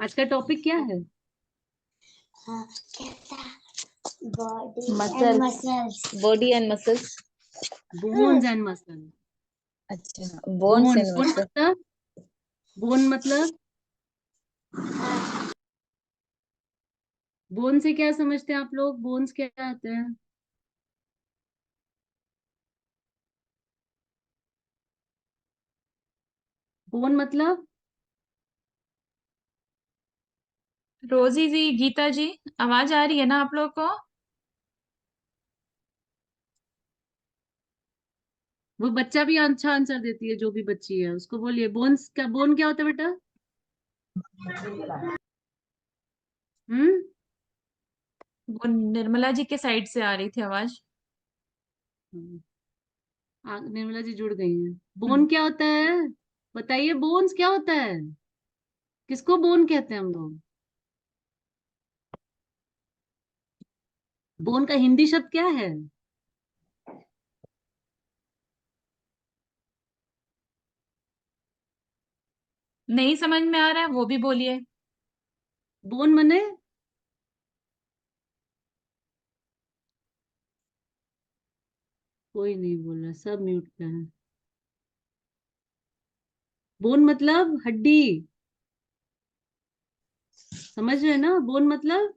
आज का टॉपिक क्या है? Body and muscles. Bones and muscle. अच्छा, बोन्स एंड बोन मसल। मतलब बोन मतलब बोन से क्या समझते हैं आप लोग? बोन्स क्या आते हैं? बोन मतलब रोजी जी, गीता जी, आवाज आ रही है ना आप लोग को? वो बच्चा भी अच्छा आंसर देती है, जो भी बच्ची है उसको बोलिए। बोन्स क्या, बोन क्या होता है बेटा? हम्म। वो निर्मला जी के साइड से आ रही थी आवाज। निर्मला जी जुड़ गई हैं। बोन क्या होता है बताइए? बोन्स क्या होता है? किसको बोन कहते हैं हम लोग? बोन का हिंदी शब्द क्या है? नहीं समझ में आ रहा है वो भी बोलिए। बोन मने कोई नहीं बोल रहा, सब म्यूट पे है। बोन मतलब हड्डी। समझ रहे हैं ना? बोन मतलब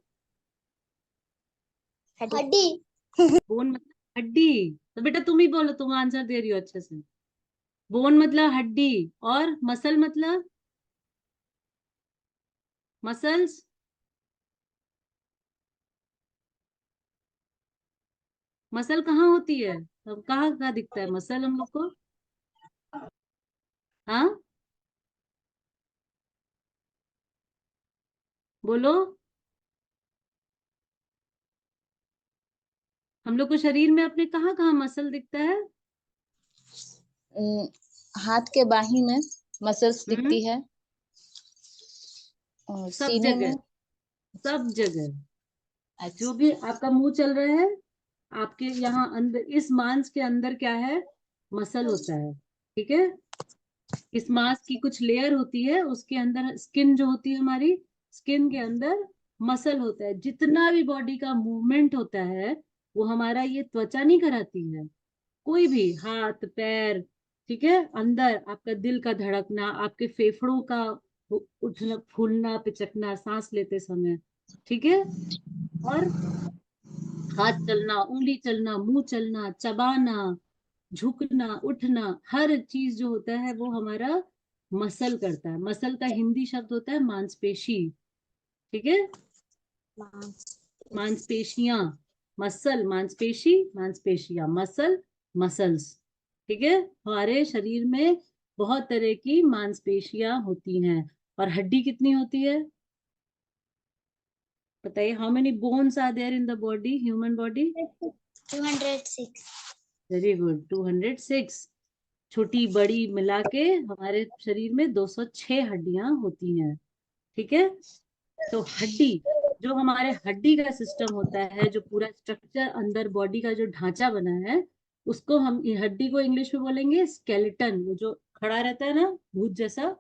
हड्डी। बोन मतलब हड्डी। तो बेटा तुम ही बोलो, तुम आंसर दे रही हो अच्छे से। बोन मतलब हड्डी, और मसल मतलब मसल्स। मसल कहाँ होती है? अब कहाँ कहाँ दिखता है मसल हम लोग को? हाँ बोलो। हम लोग को शरीर में अपने कहाँ कहाँ मसल दिखता है? हाथ के बाही में मसल्स दिखती है, और सब सीने जगह, में। सब जगह। जो अच्छा। भी आपका मुंह चल रहा है, आपके यहाँ अंदर इस मांस के अंदर क्या है? मसल होता है। ठीक है। इस मांस की कुछ लेयर होती है, उसके अंदर स्किन जो होती है हमारी, स्किन के अंदर मसल होता है। जितना भी बॉडी का मूवमेंट होता है वो हमारा ये त्वचा नहीं कराती है। कोई भी हाथ पैर, ठीक है, अंदर आपका दिल का धड़कना, आपके फेफड़ों का उठना फूलना पिचकना सांस लेते समय, ठीक है, और हाथ चलना, उंगली चलना, मुंह चलना, चबाना, झुकना, उठना, हर चीज जो होता है वो हमारा मसल करता है। मसल का हिंदी शब्द होता है मांसपेशी। ठीक है। मांसपेशियां, मसल, मांसपेशी, मांसपेशियां, मसल, मसल्स। ठीक है। हमारे शरीर में बहुत तरह की मांसपेशियां होती हैं। और हड्डी कितनी होती है बताइए? How many bones are there in the body, human body? 206। Very good, 206। छोटी बड़ी मिला के हमारे शरीर में 206 हड्डियां होती हैं। ठीक है। तो हड्डी, जो हमारे हड्डी का सिस्टम होता है, जो पूरा स्ट्रक्चर अंदर बॉडी का जो ढांचा बना है, उसको हम हड्डी को इंग्लिश में बोलेंगे स्केलेटन। वो जो खड़ा रहता है ना भूत जैसा,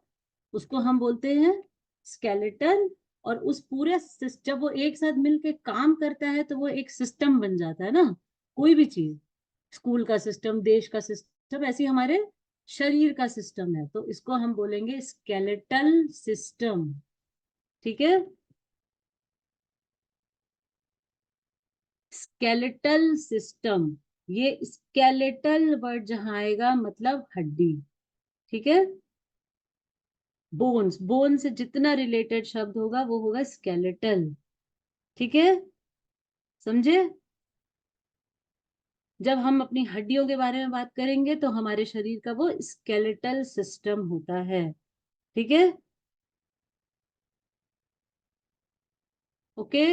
उसको हम बोलते हैं स्केलेटन। और उस पूरे जब वो एक साथ मिलके काम करता है तो वो एक सिस्टम बन जाता है ना। कोई भी चीज, स्कूल का सिस्टम, देश का सिस्टम, ऐसे ही हमारे शरीर का सिस्टम है, तो इसको हम बोलेंगे स्केलेटल सिस्टम। ठीक है। स्केलेटल सिस्टम, ये स्केलेटल वर्ड जहां आएगा मतलब हड्डी। ठीक है। बोन्स, बोन से जितना रिलेटेड शब्द होगा वो होगा स्केलेटल। ठीक है। समझे? जब हम अपनी हड्डियों के बारे में बात करेंगे तो हमारे शरीर का वो स्केलेटल सिस्टम होता है। ठीक है। ओके।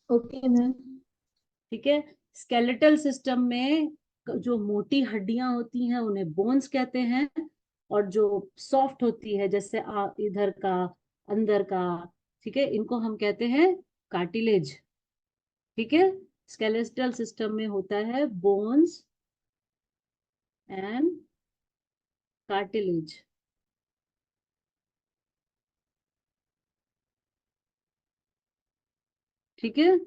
Okay ma'am. ठीक है। स्केलेटल सिस्टम में जो मोटी हड्डियां होती हैं उन्हें बोन्स कहते हैं, और जो सॉफ्ट होती है जैसे इधर का, अंदर का, ठीक है, इनको हम कहते हैं कार्टिलेज। ठीक है। स्केलेटल सिस्टम में होता है बोन्स एंड कार्टिलेज। ठीक है।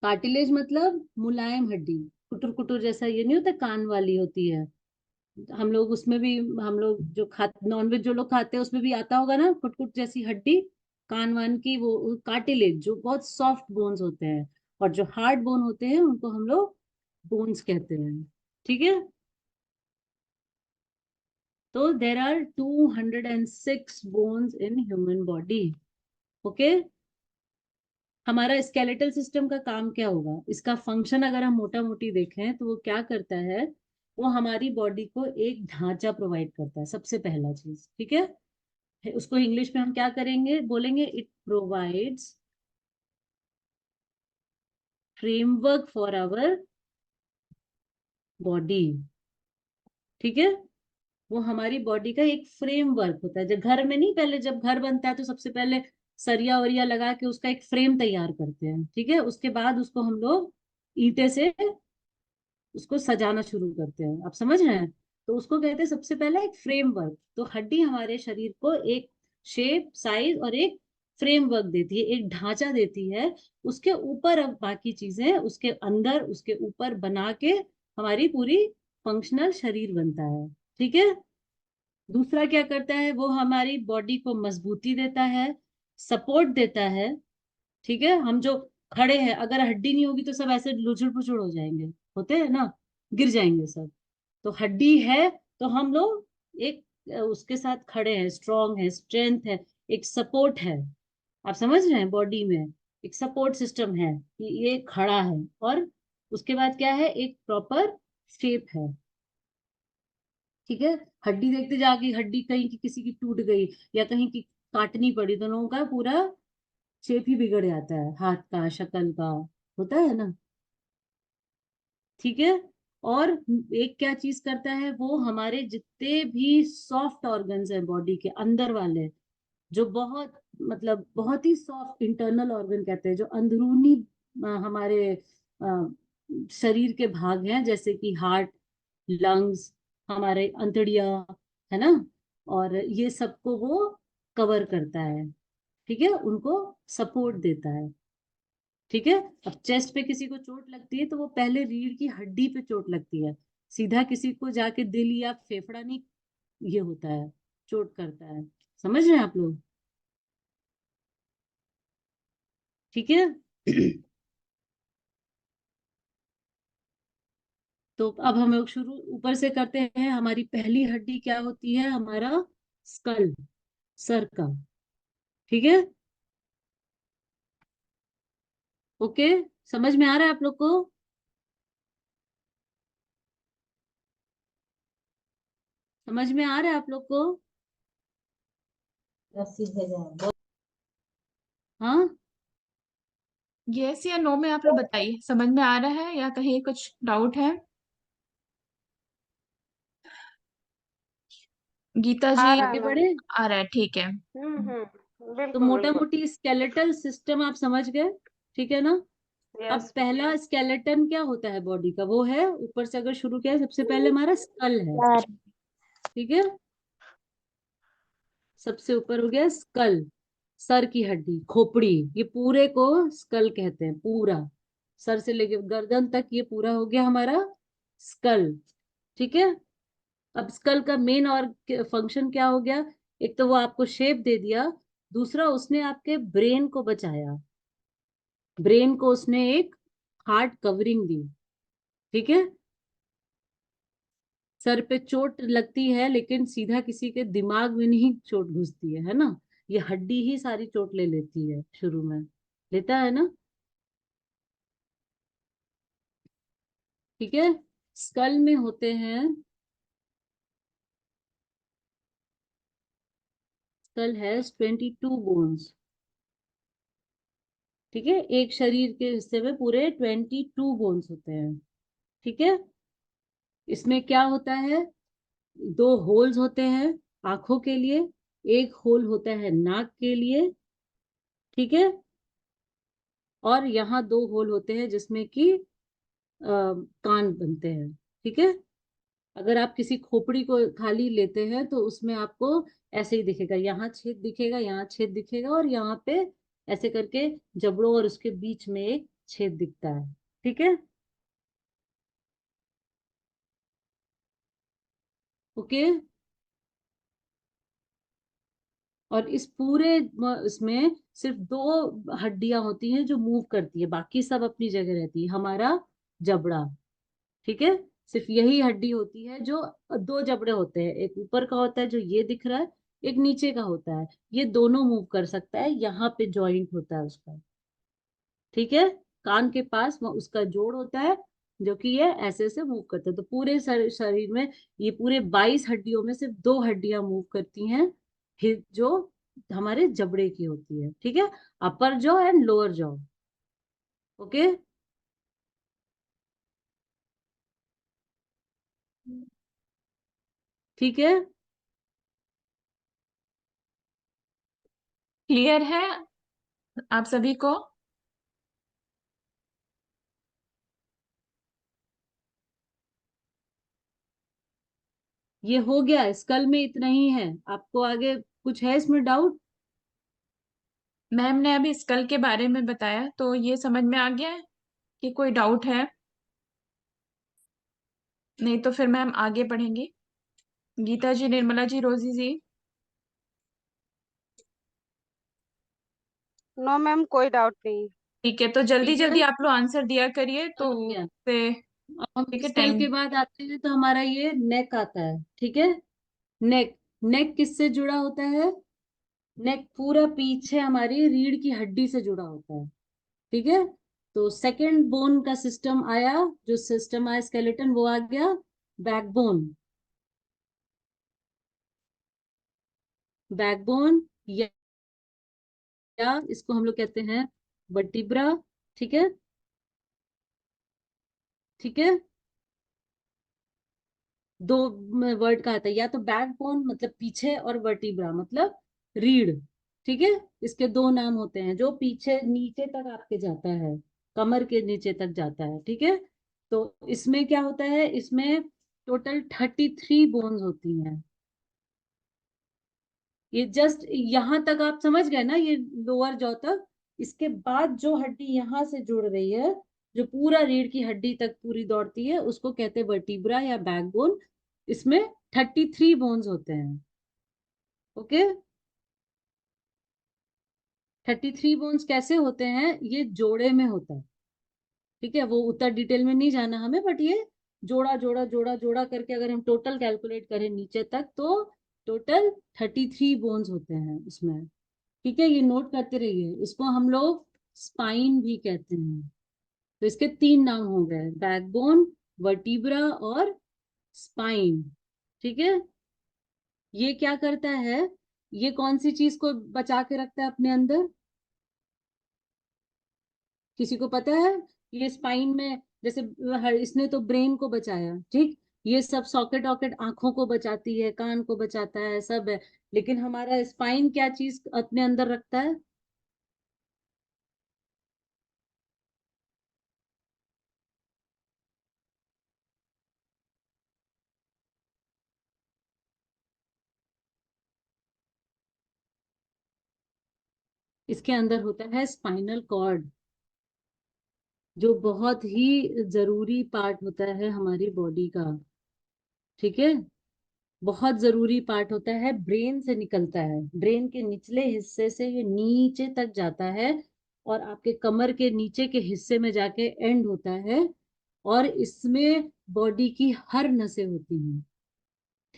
कार्टिलेज मतलब मुलायम हड्डी, कुटुर कुटुर जैसा, ये नहीं होता, कान वाली होती है। हम लोग उसमें भी, हम लोग जो खा नॉनवेज जो लोग खाते हैं उसमें भी आता होगा ना, कुटकुट जैसी हड्डी, कान वान की, वो कार्टिलेज जो बहुत सॉफ्ट बोन्स होते हैं। और जो हार्ड बोन होते हैं उनको हम लोग बोन्स कहते हैं। ठीक है। तो there are 206 bones in human body. Okay. हमारा स्केलेटल सिस्टम का काम क्या होगा, इसका फंक्शन अगर हम मोटा मोटी देखें तो वो क्या करता है, वो हमारी बॉडी को एक ढांचा प्रोवाइड करता है, सबसे पहला चीज। ठीक है। उसको इंग्लिश में हम क्या करेंगे, बोलेंगे it provides framework for our body. ठीक है। वो हमारी बॉडी का एक फ्रेमवर्क होता है। जब घर में नहीं, पहले जब घर बनता है तो सबसे पहले सरिया वरिया लगा के उसका एक फ्रेम तैयार करते हैं। ठीक है। उसके बाद उसको हम लोग ईंटे से उसको सजाना शुरू करते हैं। आप समझ रहे हैं। तो उसको कहते हैं सबसे पहले एक फ्रेमवर्क। तो हड्डी हमारे शरीर को एक शेप, साइज और एक फ्रेमवर्क देती है, एक ढांचा देती है। उसके ऊपर अब बाकी चीजें उसके अंदर, उसके ऊपर बना के हमारी पूरी फंक्शनल शरीर बनता है। ठीक है। दूसरा क्या करता है, वो हमारी बॉडी को मजबूती देता है, सपोर्ट देता है। ठीक है। हम जो खड़े हैं, अगर हड्डी नहीं होगी तो सब ऐसे लुचुड़ पुचुड़ हो जाएंगे, होते हैं ना, गिर जाएंगे सब। तो हड्डी है तो हम लोग एक उसके साथ खड़े हैं, स्ट्रांग है, स्ट्रेंथ है, एक सपोर्ट है। आप समझ रहे हैं, बॉडी में एक सपोर्ट सिस्टम है कि ये खड़ा है। और उसके बाद क्या है, एक प्रॉपर शेप है। ठीक है। हड्डी देखते जाके, हड्डी कहीं की किसी की टूट गई या कहीं की काटनी पड़ी, दोनों का पूरा शेप ही बिगड़ जाता है, हाथ का, शक्ल का, होता है ना। ठीक है। और एक क्या चीज करता है, वो हमारे जितने भी सॉफ्ट ऑर्गन्स हैं बॉडी के अंदर वाले, जो बहुत मतलब बहुत ही सॉफ्ट इंटरनल ऑर्गन कहते हैं, जो अंदरूनी हमारे शरीर के भाग हैं, जैसे कि हार्ट, लंग्स, हमारे अंतड़िया, है ना, और ये सबको वो कवर करता है। ठीक है। उनको सपोर्ट देता है। ठीक है। अब चेस्ट पे किसी को चोट लगती है तो वो पहले रीढ़ की हड्डी पे चोट लगती है, सीधा किसी को जाके दिल या फेफड़ा नहीं ये होता है, चोट करता है। समझ रहे हैं आप लोग। ठीक है। तो अब हम लोग शुरू ऊपर से करते हैं। हमारी पहली हड्डी क्या होती है, हमारा स्कल, सर का। ठीक है। ओके। समझ में आ रहा है आप लोग को। समझ में आ रहा है आप लोग को। हाँ। यस या नो में आप लोग बताइए, समझ में आ रहा है या कहीं कुछ डाउट है? गीता जी? आ रहा है आगे मैम। बढ़े। आ रहा है, ठीक है। तो बिल्कुल मोटा बिल्कुल। मोटी स्केलेटल सिस्टम आप समझ गए। ठीक है ना। अब यस। पहला स्केलेटन क्या होता है बॉडी का, वो है ऊपर से अगर शुरू किया, सबसे पहले हमारा स्कल है। ठीक है। सबसे ऊपर हो गया स्कल, सर की हड्डी, खोपड़ी, ये पूरे को स्कल कहते हैं, पूरा सर से लेके गर्दन तक ये पूरा हो गया हमारा स्कल। ठीक है। अब स्कल का मेन और फंक्शन क्या हो गया, एक तो वो आपको शेप दे दिया, दूसरा उसने आपके ब्रेन को बचाया, ब्रेन को उसने एक हार्ड कवरिंग दी। ठीक है। सर पे चोट लगती है लेकिन सीधा किसी के दिमाग में नहीं चोट घुसती है ना, ये हड्डी ही सारी चोट ले लेती है शुरू में, लेता है ना। ठीक है। स्कल में होते हैं, स्कल हैज 22 बोन्स। ठीक है। एक शरीर के हिस्से में पूरे 22 बोन्स होते हैं। ठीक है। इसमें क्या होता है, दो होल्स होते हैं आंखों के लिए, एक होल होता है नाक के लिए। ठीक है। और यहाँ दो होल होते हैं जिसमें कि कान बनते हैं। ठीक है। अगर आप किसी खोपड़ी को खाली लेते हैं तो उसमें आपको ऐसे ही दिखेगा, यहाँ छेद दिखेगा, यहाँ छेद दिखेगा, और यहाँ पे ऐसे करके जबड़ों और उसके बीच में एक छेद दिखता है। ठीक है, ओके। और इस पूरे इसमें सिर्फ दो हड्डियां होती हैं जो मूव करती है, बाकी सब अपनी जगह रहती है। हमारा जबड़ा, ठीक है, सिर्फ यही हड्डी होती है जो, दो जबड़े होते हैं, एक ऊपर का होता है जो ये दिख रहा है, एक नीचे का होता है, ये दोनों मूव कर सकता है, यहाँ पे जॉइंट होता है उसका। ठीक है, कान के पास वो उसका जोड़ होता है जो कि ये ऐसे ऐसे मूव करता है। तो पूरे शरीर में ये पूरे 22 हड्डियों में सिर्फ दो हड्डियां मूव करती हैं, जो हमारे जबड़े की होती है। ठीक है, अपर jaw and lower jaw. Okay, ठीक है, क्लियर है आप सभी को? ये हो गया, स्कल में इतना ही है। आपको आगे कुछ है इसमें डाउट? मैम ने अभी स्कल के बारे में बताया तो ये समझ में आ गया है कि कोई डाउट है? नहीं तो फिर मैम आगे पढ़ेंगे। गीता जी, निर्मला जी, रोजी जी। नो मैम, कोई डाउट नहीं। ठीक है, तो जल्दी ठीक है, जल्दी आप लोग आंसर दिया करिए तो हो गया। फिर अब हम ठीक है स्कल टाइम। के बाद आते हैं तो हमारा ये नेक आता है। ठीक है, नेक, नेक किससे जुड़ा होता है? नेक पूरा पीछे हमारी रीढ़ की हड्डी से जुड़ा होता है। ठीक है, तो सेकंड बोन का सिस्टम आया, जो सिस्टम आया स्केलेटन, वो आ गया बैकबोन। बैकबोन या इसको हम लोग कहते हैं वर्टिब्रा। ठीक है, ठीक है, दो वर्ड का आता है, या तो बैकबोन मतलब पीछे, और वर्टिब्रा मतलब रीढ़। ठीक है, इसके दो नाम होते हैं, जो पीछे नीचे तक आपके जाता है, कमर के नीचे तक जाता है। ठीक है, तो इसमें क्या होता है, इसमें टोटल 33 बोन्स होती हैं। ये जस्ट यहां तक आप समझ गए ना, ये लोअर जॉ तक। इसके बाद जो हड्डी यहाँ से जुड़ रही है, जो पूरा रीढ़ की हड्डी तक पूरी दौड़ती है, उसको कहते हैं वर्टिब्रा या बैकबोन। इसमें 33 बोन्स होते हैं। ओके, 33 बोन्स कैसे होते हैं? ये जोड़े में होता है। ठीक है, वो उतना डिटेल में नहीं जाना हमें, बट ये जोड़ा जोड़ा जोड़ा जोड़ा करके अगर हम टोटल कैलकुलेट करें नीचे तक, तो टोटल 33 बोन्स होते हैं इसमें। ठीक है, ये नोट करते रहिए, इसको हम लोग स्पाइन भी कहते हैं। तो इसके तीन नाम हो गए, बैकबोन, वर्टिब्रा और स्पाइन। ठीक है, ये क्या करता है, ये कौन सी चीज को बचा के रखता है अपने अंदर? किसी को पता है? ये स्पाइन में जैसे इसने तो ब्रेन को बचाया, ठीक, ये सब सॉकेट वॉकेट आंखों को बचाती है, कान को बचाता है, सब है, लेकिन हमारा स्पाइन क्या चीज अपने अंदर रखता है? इसके अंदर होता है स्पाइनल कॉर्ड, जो बहुत ही जरूरी पार्ट होता है हमारी बॉडी का। ठीक है, बहुत जरूरी पार्ट होता है, ब्रेन से निकलता है, ब्रेन के निचले हिस्से से ये नीचे तक जाता है, और आपके कमर के नीचे के हिस्से में जाके एंड होता है, और इसमें बॉडी की हर नसें होती हैं।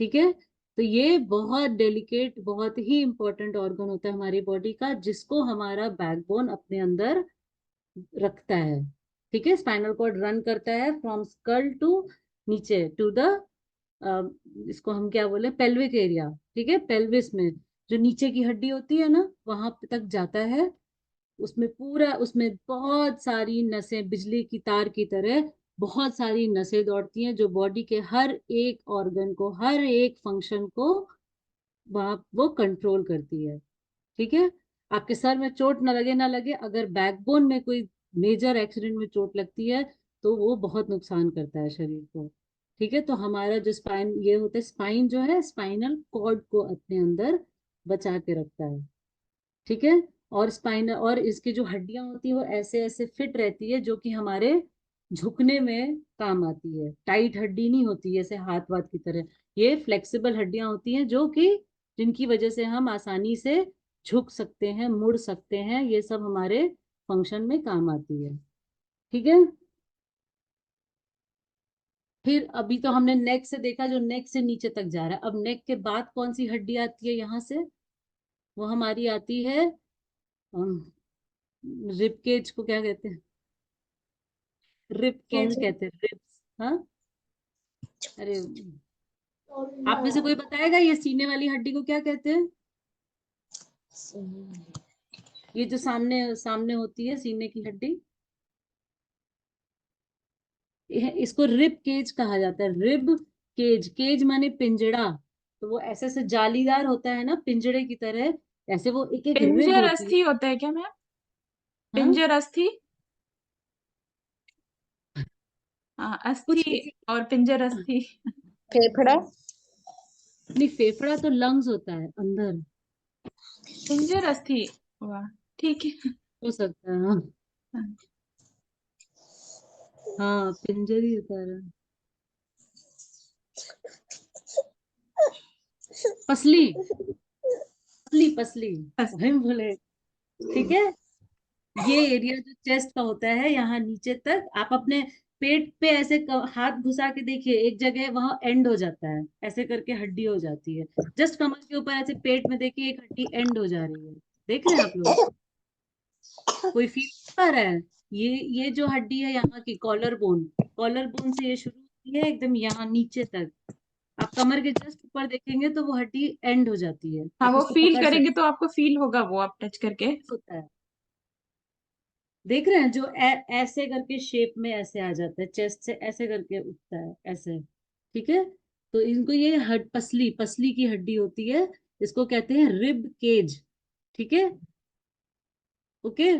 ठीक है, तो ये बहुत डेलिकेट, बहुत ही इंपॉर्टेंट ऑर्गन होता है हमारी बॉडी का, जिसको हमारा बैकबोन अपने अंदर रखता है। ठीक है, स्पाइनल कॉर्ड रन करता है फ्रॉम स्कल टू नीचे टू द, इसको हम क्या बोले, पेल्विक एरिया। ठीक है, पेल्विस में जो नीचे की हड्डी होती है ना, वहां तक जाता है। उसमें पूरा, उसमें बहुत सारी नसें, बिजली की तार की तरह बहुत सारी नसें दौड़ती हैं, जो बॉडी के हर एक ऑर्गन को, हर एक फंक्शन को वहां वो कंट्रोल करती है। ठीक है, आपके सर में चोट ना लगे, ना लगे, अगर बैकबोन में कोई मेजर एक्सीडेंट में चोट लगती है, तो वो बहुत नुकसान करता है शरीर को। ठीक है, तो हमारा जो स्पाइन ये होता है, स्पाइन जो है स्पाइनल कॉर्ड को अपने अंदर बचा के रखता है। ठीक है, और स्पाइनल, और इसकी जो हड्डियां होती है वो ऐसे ऐसे फिट रहती है, जो कि हमारे झुकने में काम आती है। टाइट हड्डी नहीं होती है ऐसे हाथ वाथ की तरह, ये फ्लेक्सिबल हड्डियां होती हैं, जो कि जिनकी वजह से हम आसानी से झुक सकते हैं, मुड़ सकते हैं, ये सब हमारे फंक्शन में काम आती है। ठीक है। फिर अभी तो हमने नेक से देखा, जो नेक से नीचे तक जा रहा है। अब नेक के बाद कौन सी हड्डी आती है यहाँ से? वो हमारी आती है रिब केज को क्या कहते हैं? Rib cage bone. कहते हैं, रिब्स। हाँ। अरे, आप में से कोई बताएगा ये सीने वाली हड्डी को क्या कहते हैं? ये जो सामने सामने होती है सीने की हड्डी, इसको रिब केज कहा जाता है। रिब केज, केज माने पिंजड़ा, तो वो ऐसे ऐसे जालीदार होता है ना पिंजड़े की तरह, ऐसे वो एक एक रिब पिंजर होती है। अस्थि होता है क्या मैम? हाँ, पिंजर अस्थि। हाँ, कुछ अस्थि इसी, और पिंजर अस्थि। फेफड़ा। नहीं, फेफड़ा तो लंग्स होता है अंदर। पिंजर अस्थि। वाह, ठीक है। हो सकता है, हाँ। हाँ, हाँ, पिंजर ही होता है। पसली, पसली पसली, अस्थि। हम बोले। ठीक है। ये एरिया जो चेस्ट का होता है, यहाँ नीचे तक आप अपने पेट पे ऐसे हाथ घुसा के देखिए, एक जगह वहां एंड हो जाता है, ऐसे करके हड्डी हो जाती है। जस्ट कमर के ऊपर ऐसे पेट में देखिए, एक हड्डी एंड हो जा रही है। देख रहे हैं आप लोग? कोई फील कर रहा है? ये जो हड्डी है यहाँ की, कॉलर बोन, कॉलर बोन से ये शुरू होती है एकदम यहाँ नीचे तक। आप कमर के जस्ट ऊपर देखेंगे तो वो हड्डी एंड हो जाती है, हाँ, आप वो उसको फील पकड़ करेंगे सकते तो आपको फील होगा वो, आप टच करके। होता है। देख रहे हैं जो ऐसे करके शेप में ऐसे आ जाता है, चेस्ट से ऐसे करके उठता है ऐसे। ठीक है। तो इनको ये पसली, पसली की हड्डी होती है, इसको कहते हैं रिब केज। ठीक है। ओके।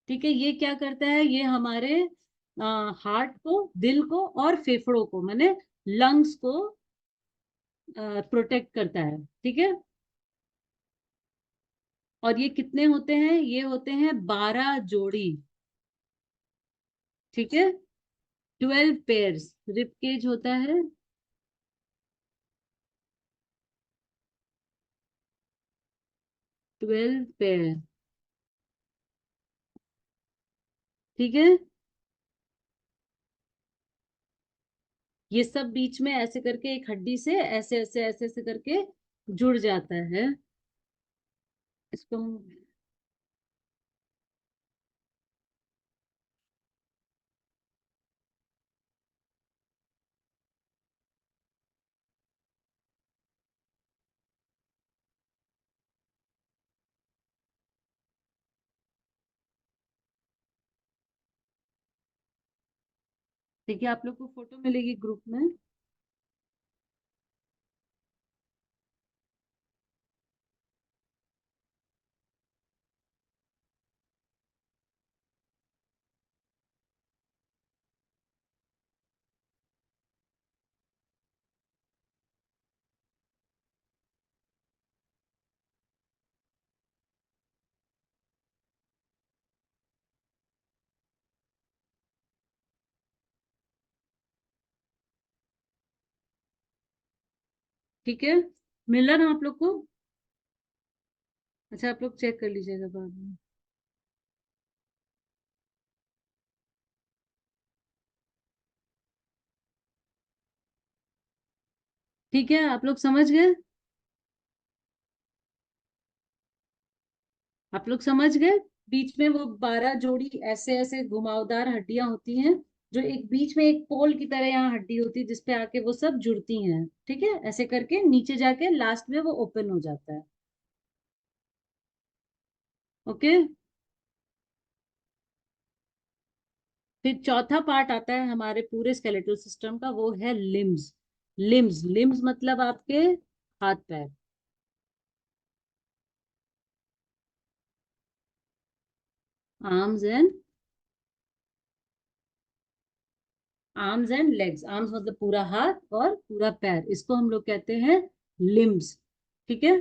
ठीक है। ये क्या करता है? ये हमारे हार्ट को, दिल को और फेफड़ों को, माने लंग्स को प्रोटेक्ट करता है। ठीक है। और ये कितने होते हैं? ये होते हैं 12 जोड़ी। ठीक है। 12 पेयर्स रिब केज होता है। 12 पेयर। ठीक है। ये सब बीच में ऐसे करके एक हड्डी से ऐसे ऐसे ऐसे ऐसे करके जुड़ जाता है। इसको हम, ठीक है, आप लोग को फोटो मिलेगी ग्रुप में। ठीक है। मिला ना आप लोग को? अच्छा, आप लोग चेक कर लीजिएगा बाद में। ठीक है, आप लोग समझ गए? आप लोग समझ गए? बीच में वो 12 जोड़ी ऐसे ऐसे घुमावदार हड्डियां होती हैं, जो एक बीच में एक पोल की तरह यहाँ हड्डी होती है, जिसपे आके वो सब जुड़ती हैं। ठीक है। ऐसे करके नीचे जाके लास्ट में वो ओपन हो जाता है। ओके। फिर चौथा पार्ट आता है हमारे पूरे स्केलेटल सिस्टम का, वो है लिम्स। लिम्स, लिम्स मतलब आपके हाथ पैर। Arms and, arms and legs. Arms मतलब पूरा हाथ और पूरा पैर, इसको हम लोग कहते हैं लिम्स। ठीक है।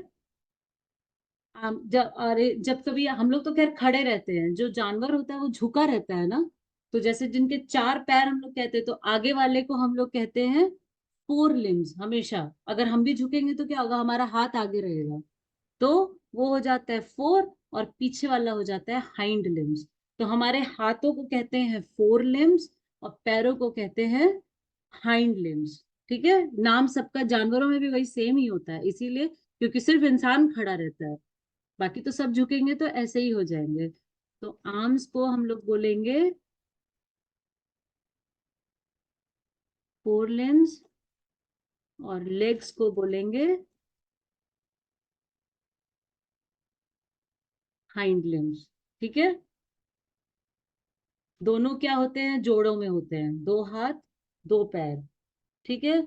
जब कभी हम लोग तो खैर खड़े रहते हैं, जो जानवर होता है वो झुका रहता है ना। तो जैसे जिनके 4 पैर हम लोग कहते हैं, तो आगे वाले को हम लोग कहते हैं फोर लिम्स। हमेशा अगर हम भी झुकेंगे तो क्या होगा, हमारा हाथ आगे रहेगा, तो वो हो जाता है फोर, और पीछे वाला हो जाता है हाइंड लिम्स। तो हमारे हाथों को कहते हैं फोर लिम्स, और पैरों को कहते हैं हाइंड लिम्स। ठीक है, नाम सबका जानवरों में भी वही सेम ही होता है, इसीलिए क्योंकि सिर्फ इंसान खड़ा रहता है, बाकी तो सब झुकेंगे तो ऐसे ही हो जाएंगे। तो आर्म्स को हम लोग बोलेंगे फोर लिम्स, और लेग्स को बोलेंगे हाइंड लिम्स। ठीक है, दोनों क्या होते हैं, जोड़ों में होते हैं, 2 हाथ 2 पैर। ठीक है,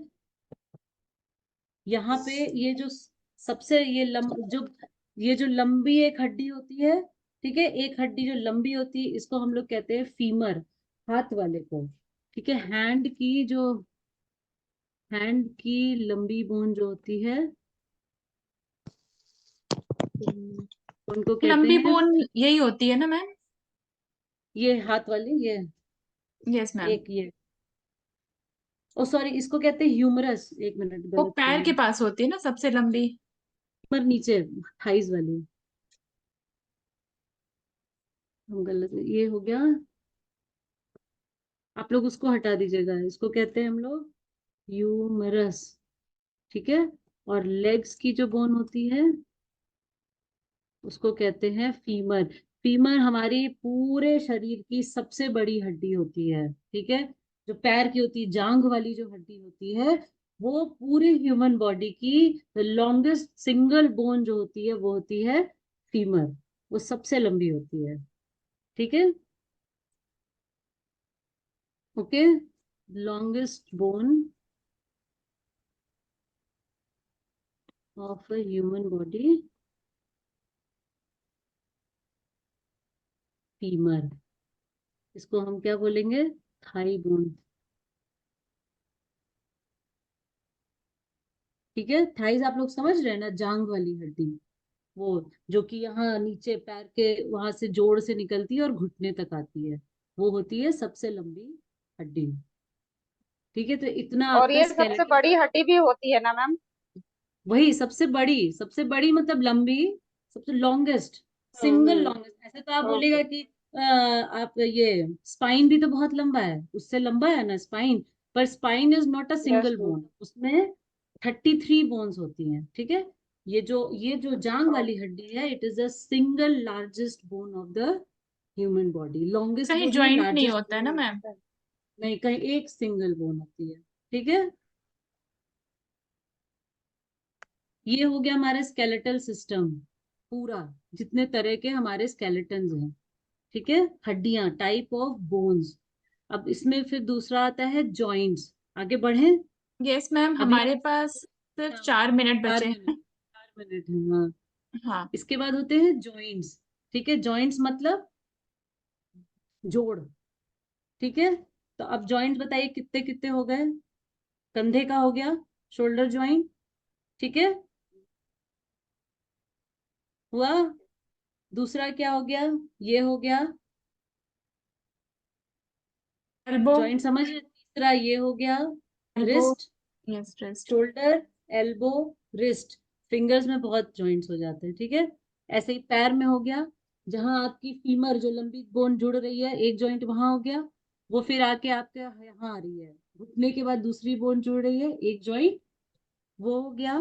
यहाँ पे ये जो सबसे ये जो लंबी एक हड्डी होती है, ठीक है, एक हड्डी जो लंबी होती है इसको हम लोग कहते हैं फीमर, हाथ वाले को। ठीक है, हैंड की लंबी बोन जो होती है उनको कहते लंबी हैं, बोन यही होती है ना मैम? ये हाथ वाली, ये यस मैम। एक ये, ओ सॉरी, इसको कहते हैं ह्यूमरस। एक मिनट, वो गलत पैर बोली। के पास होती है ना सबसे लंबी? पर नीचे थाइज वाली, हम गलत, ये हो गया, आप लोग उसको हटा दीजिएगा, इसको कहते हैं हम लोग ह्यूमरस। ठीक है, और लेग्स की जो बोन होती है उसको कहते हैं फीमर। फीमर हमारी पूरे शरीर की सबसे बड़ी हड्डी होती है। ठीक है, जो पैर की होती है, जांघ वाली जो हड्डी होती है, वो पूरे ह्यूमन बॉडी की लॉन्गेस्ट सिंगल बोन जो होती है वो होती है फीमर। वो सबसे लंबी होती है। ठीक है, okay, longest bone of a human body, femur. इसको हम क्या बोलेंगे, थाई बोन। ठीक है, थाइज आप लोग समझ रहे हैं ना, जांग वाली हड्डी, वो जो कि यहाँ नीचे पैर के वहां से जोड़ से निकलती है और घुटने तक आती है, वो होती है सबसे लंबी हड्डी। ठीक है, तो इतना और आपका ये सबसे स्केलेटन, बड़ी हड्डी भी होती है ना मैम? वही सबसे बड़ी मतलब लंबी, सबसे लॉन्गेस्ट, सिंगल हम्म। लॉन्गेस्ट। ऐसे तो आप बोलेगा ओके। कि आप ये स्पाइन भी तो बहुत लंबा है, उससे लंबा है ना स्पाइन, पर spine is not a yes single ma'am. Bone, उसमें 33 बोन्स होती हैं। ठीक है, ये जो जांग वाली हड्डी है, it is the single largest bone of the human body. Longest कहीं बोन नहीं, ज्वाइंट नहीं लार्जेस्ट होता है बोन ना नहीं मैम? होता है। नहीं, कहीं एक सिंगल बोन होती है। ठीक है, ये हो गया हमारा स्केलेटल सिस्टम पूरा, जितने तरह के हमारे स्केलेटन्स हैं। ठीक है, हड्डियां, टाइप ऑफ बोन्स। अब इसमें फिर दूसरा आता है जॉइंट्स। आगे बढ़े, यस मैम, अभी हमारे पास सिर्फ हाँ, 4 मिनट चार बचे मिनट हैं। 4 मिनट है, हाँ। हाँ। इसके बाद होते हैं जॉइंट्स। ठीक है, जॉइंट्स मतलब जोड़। ठीक है, तो अब जॉइंट्स बताइए कितने कितने हो गए। कंधे का हो गया, शोल्डर जॉइंट। ठीक है, हुआ। दूसरा क्या हो गया, ये हो गया एल्बो। जॉइंट, समझ रहे? तीसरा ये हो गया elbow. Wrist, yes, rest. Shoulder, elbow, wrist. Fingers में बहुत जॉइंट्स हो जाते हैं। ठीक है, ऐसे ही पैर में हो गया, जहां आपकी फीमर जो लंबी बोन जुड़ रही है, एक जॉइंट वहां हो गया, वो फिर आके आपके यहाँ आ रही है, घुटने के बाद दूसरी बोन जुड़ रही है, एक जॉइंट वो हो गया,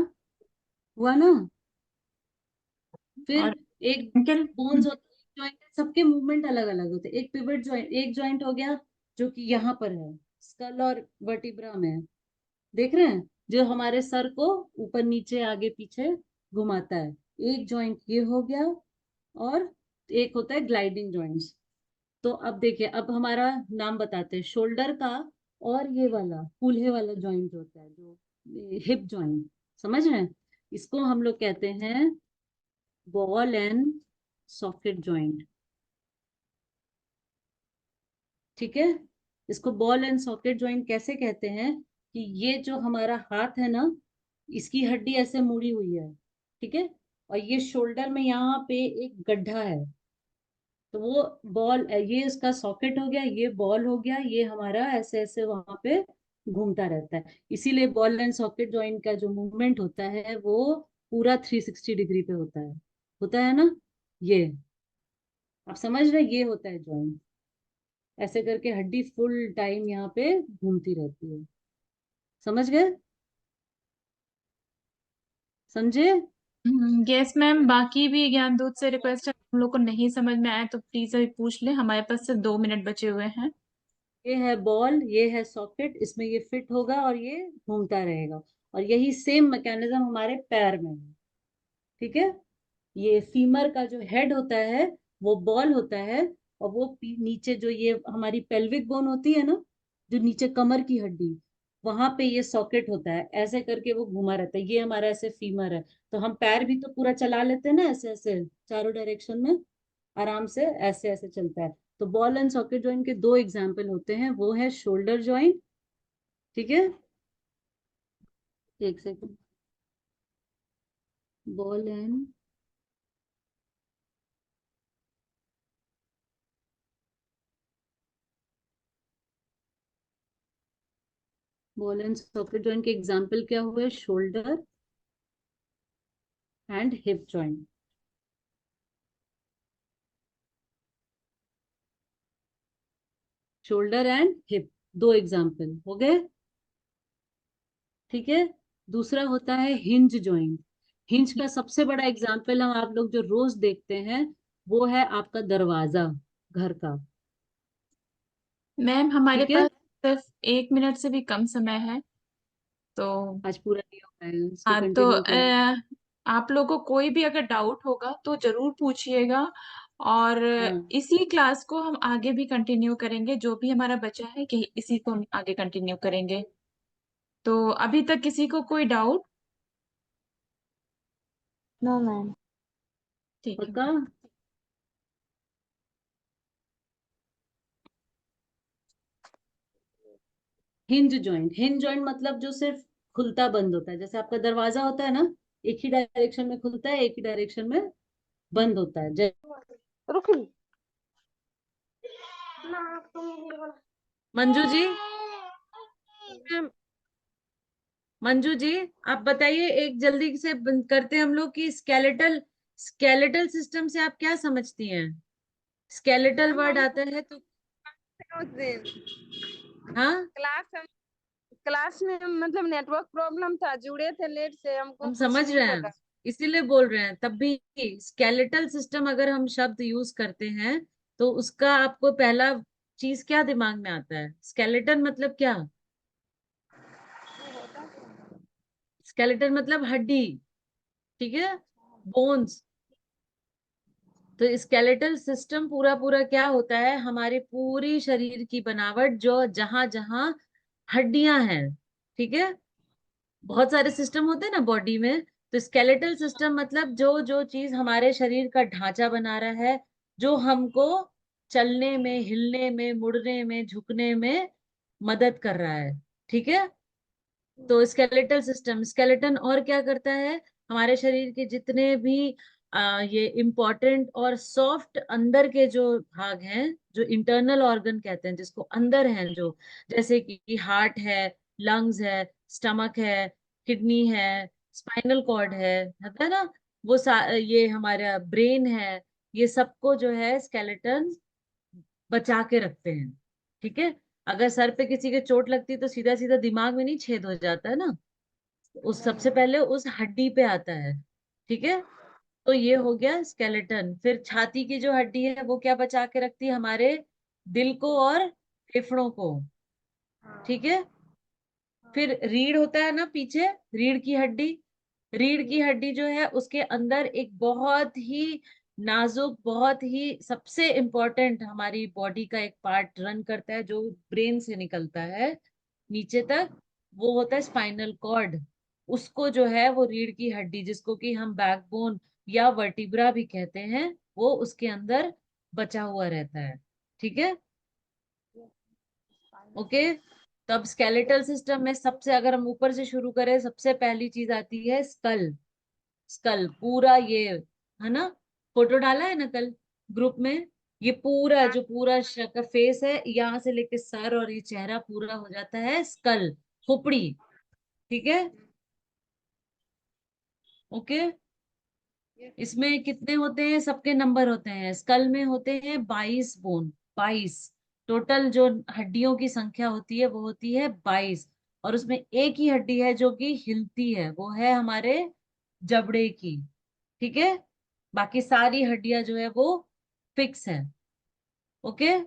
हुआ ना। फिर और एक एंकल। बोन्स होते हैं, जॉइंट, सबके मूवमेंट अलग अलग होते हैं। एक पिवट जॉइंट, एक जॉइंट हो गया जो कि यहाँ पर है, स्कल और वर्टिब्रा में, देख रहे हैं, जो हमारे सर को ऊपर नीचे आगे पीछे घुमाता है। एक जॉइंट ये हो गया, और एक होता है ग्लाइडिंग जॉइंट्स। तो अब देखिए, अब हमारा नाम बताते हैं शोल्डर का, और ये वाला कूल्हे वाला जॉइंट होता है जो हिप जॉइंट, समझ रहे हैं, इसको हम लोग कहते हैं बॉल एंड सॉकेट जॉइंट। ठीक है, इसको बॉल एंड सॉकेट जॉइंट कैसे कहते हैं, कि ये जो हमारा हाथ है ना, इसकी हड्डी ऐसे मुड़ी हुई है। ठीक है, और ये शोल्डर में यहाँ पे एक गड्ढा है, तो वो बॉल, ये इसका सॉकेट हो गया, ये बॉल हो गया, ये हमारा ऐसे ऐसे वहां पे घूमता रहता है। इसीलिए बॉल एंड सॉकेट जॉइंट का जो मूवमेंट होता है वो पूरा 360 डिग्री पे होता है ना। ये आप समझ रहे, ये होता है जॉइंट। ऐसे करके हड्डी फुल टाइम यहाँ पे घूमती रहती है। समझ गए? समझे? यस मैम, बाकी भी ज्ञान दूत से रिक्वेस्ट है, हम लोग को नहीं समझ में आया तो प्लीज अभी पूछ ले, हमारे पास सिर्फ 2 मिनट बचे हुए हैं। ये है बॉल, ये है सॉकेट, इसमें ये फिट होगा और ये घूमता रहेगा। और यही सेम मैकेनिज्म हमारे पैर में है। ठीक है? ये फीमर का जो हेड होता है वो बॉल होता है, और वो नीचे जो ये हमारी पेल्विक बोन होती है ना, जो नीचे कमर की हड्डी, वहां पे ये सॉकेट होता है। ऐसे करके वो घुमा रहता है, ये हमारा ऐसे फीमर है। तो हम पैर भी तो पूरा चला लेते हैं ना, ऐसे ऐसे चारों डायरेक्शन में, आराम से ऐसे ऐसे चलता है। तो बॉल एंड सॉकेट जॉइंट के दो एग्जाम्पल होते हैं, वो है शोल्डर जॉइंट। ठीक है? एक second. Ball and socket joint के एग्जाम्पल क्या हुए? Shoulder and hip joint. Shoulder and hip, दो एग्जाम्पल हो गए। ठीक है? दूसरा होता है हिंज जॉइंट। हिंज का सबसे बड़ा एग्जाम्पल हम आप लोग जो रोज देखते हैं वो है आपका दरवाजा घर का। मैम हमारे ठीक है? पास सिर्फ 1 मिनट से भी कम समय है, तो आज पूरा नहीं हो पाएगा, इसको हाँ तो कंटिन्यू करो। आप लोगों को कोई भी अगर डाउट होगा तो जरूर पूछिएगा। और हाँ, इसी क्लास को हम आगे भी कंटिन्यू करेंगे, जो भी हमारा बचा है कि इसी को हम आगे कंटिन्यू करेंगे। तो अभी तक किसी को कोई डाउट? No ma'am. ठीक है। पक्का? हिंज जॉइंट मतलब जो सिर्फ खुलता बंद होता है, जैसे आपका दरवाजा होता है ना, एक ही डायरेक्शन में खुलता है, एक ही डायरेक्शन में बंद होता है। रुकी। मंजू जी, मंजू जी, आप बताइए, एक जल्दी से करते हैं हम लोग कि स्केलेटल सिस्टम से आप क्या समझती हैं? स्केलेटल मैम वर्ड हम आता है तो उस दिन हाँ, क्लास में मतलब नेटवर्क प्रॉब्लम था, जुड़े थे लेट से, हमको हम कुछ समझ नहीं रहे हैं, पता। इसीलिए बोल रहे हैं। तब भी स्केलेटल सिस्टम अगर हम शब्द यूज करते हैं तो उसका आपको पहला चीज क्या दिमाग में आता है? स्केलेटन मतलब क्या? स्केलेटन मतलब हड्डी। ठीक है? बोन्स। तो स्केलेटल सिस्टम पूरा पूरा क्या होता है? हमारे पूरी शरीर की बनावट, जो जहां जहां हड्डियां हैं। ठीक है? बहुत सारे सिस्टम होते हैं ना बॉडी में, तो स्केलेटल सिस्टम मतलब जो जो चीज हमारे शरीर का ढांचा बना रहा है, जो हमको चलने में, हिलने में, मुड़ने में, झुकने में मदद कर रहा है। ठीक है? तो स्केलेटल सिस्टम, स्केलेटन और क्या करता है? हमारे शरीर के जितने भी ये इम्पोर्टेंट और सॉफ्ट अंदर के जो भाग हैं, जो इंटरनल ऑर्गन कहते हैं, जिसको अंदर हैं, जो जैसे कि हार्ट है, लंग्स है, स्टमक है, किडनी है, स्पाइनल कॉर्ड है ना, ये हमारा ब्रेन है, ये सबको जो है स्केलेटन बचा के रखते हैं। ठीक है? अगर सर पे किसी के चोट लगती है तो सीधा सीधा दिमाग में नहीं छेद हो जाता है ना, उस सबसे पहले उस हड्डी पे आता है। ठीक है? तो ये हो गया स्केलेटन। फिर छाती की जो हड्डी है वो क्या बचा के रखती है? हमारे दिल को और फेफड़ों को। ठीक है? फिर रीढ़ होता है ना पीछे, रीढ़ की हड्डी। रीढ़ की हड्डी जो है उसके अंदर एक बहुत ही नाजुक, बहुत ही सबसे इंपॉर्टेंट हमारी बॉडी का एक पार्ट रन करता है, जो ब्रेन से निकलता है नीचे तक, वो होता है स्पाइनल कॉर्ड। उसको जो है वो रीढ़ की हड्डी, जिसको कि हम बैकबोन या वर्टिब्रा भी कहते हैं, वो उसके अंदर बचा हुआ रहता है। ठीक है? ओके। तो अब स्केलेटल सिस्टम में सबसे, अगर हम ऊपर से शुरू करें, सबसे पहली चीज आती है स्कल। स्कल पूरा, ये है ना, फोटो डाला है ना कल ग्रुप में, ये पूरा जो पूरा फेस है यहाँ से लेके सर और ये चेहरा पूरा हो जाता है स्कल, खोपड़ी। ठीक है, ओके। इसमें कितने होते हैं, सबके नंबर होते हैं। स्कल में होते हैं 22 बोन, 22 टोटल जो हड्डियों की संख्या होती है वो होती है 22। और उसमें एक ही हड्डी है जो कि हिलती है, वो है हमारे जबड़े की। ठीक है, बाकी सारी हड्डियां जो है वो फिक्स है। ओके।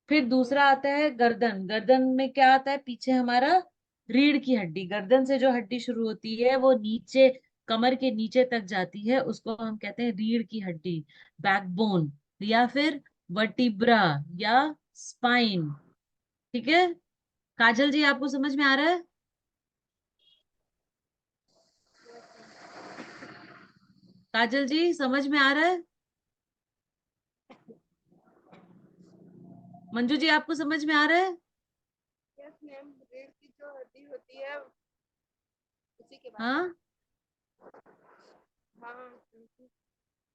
फिर दूसरा आता है गर्दन। गर्दन में क्या आता है, पीछे हमारा रीढ़ की हड्डी। गर्दन से जो हड्डी शुरू होती है वो नीचे कमर के नीचे तक जाती है, उसको हम कहते हैं रीढ़ की हड्डी, बैकबोन, या फिर वर्टिब्रा या स्पाइन। ठीक है, काजल जी आपको समझ में आ रहा है? काजल जी समझ में आ रहा है? मंजू जी आपको समझ में आ रहा है? यस मैम, रीढ़ की जो हड्डी होती है उसी के बाद। हाँ, हाँ।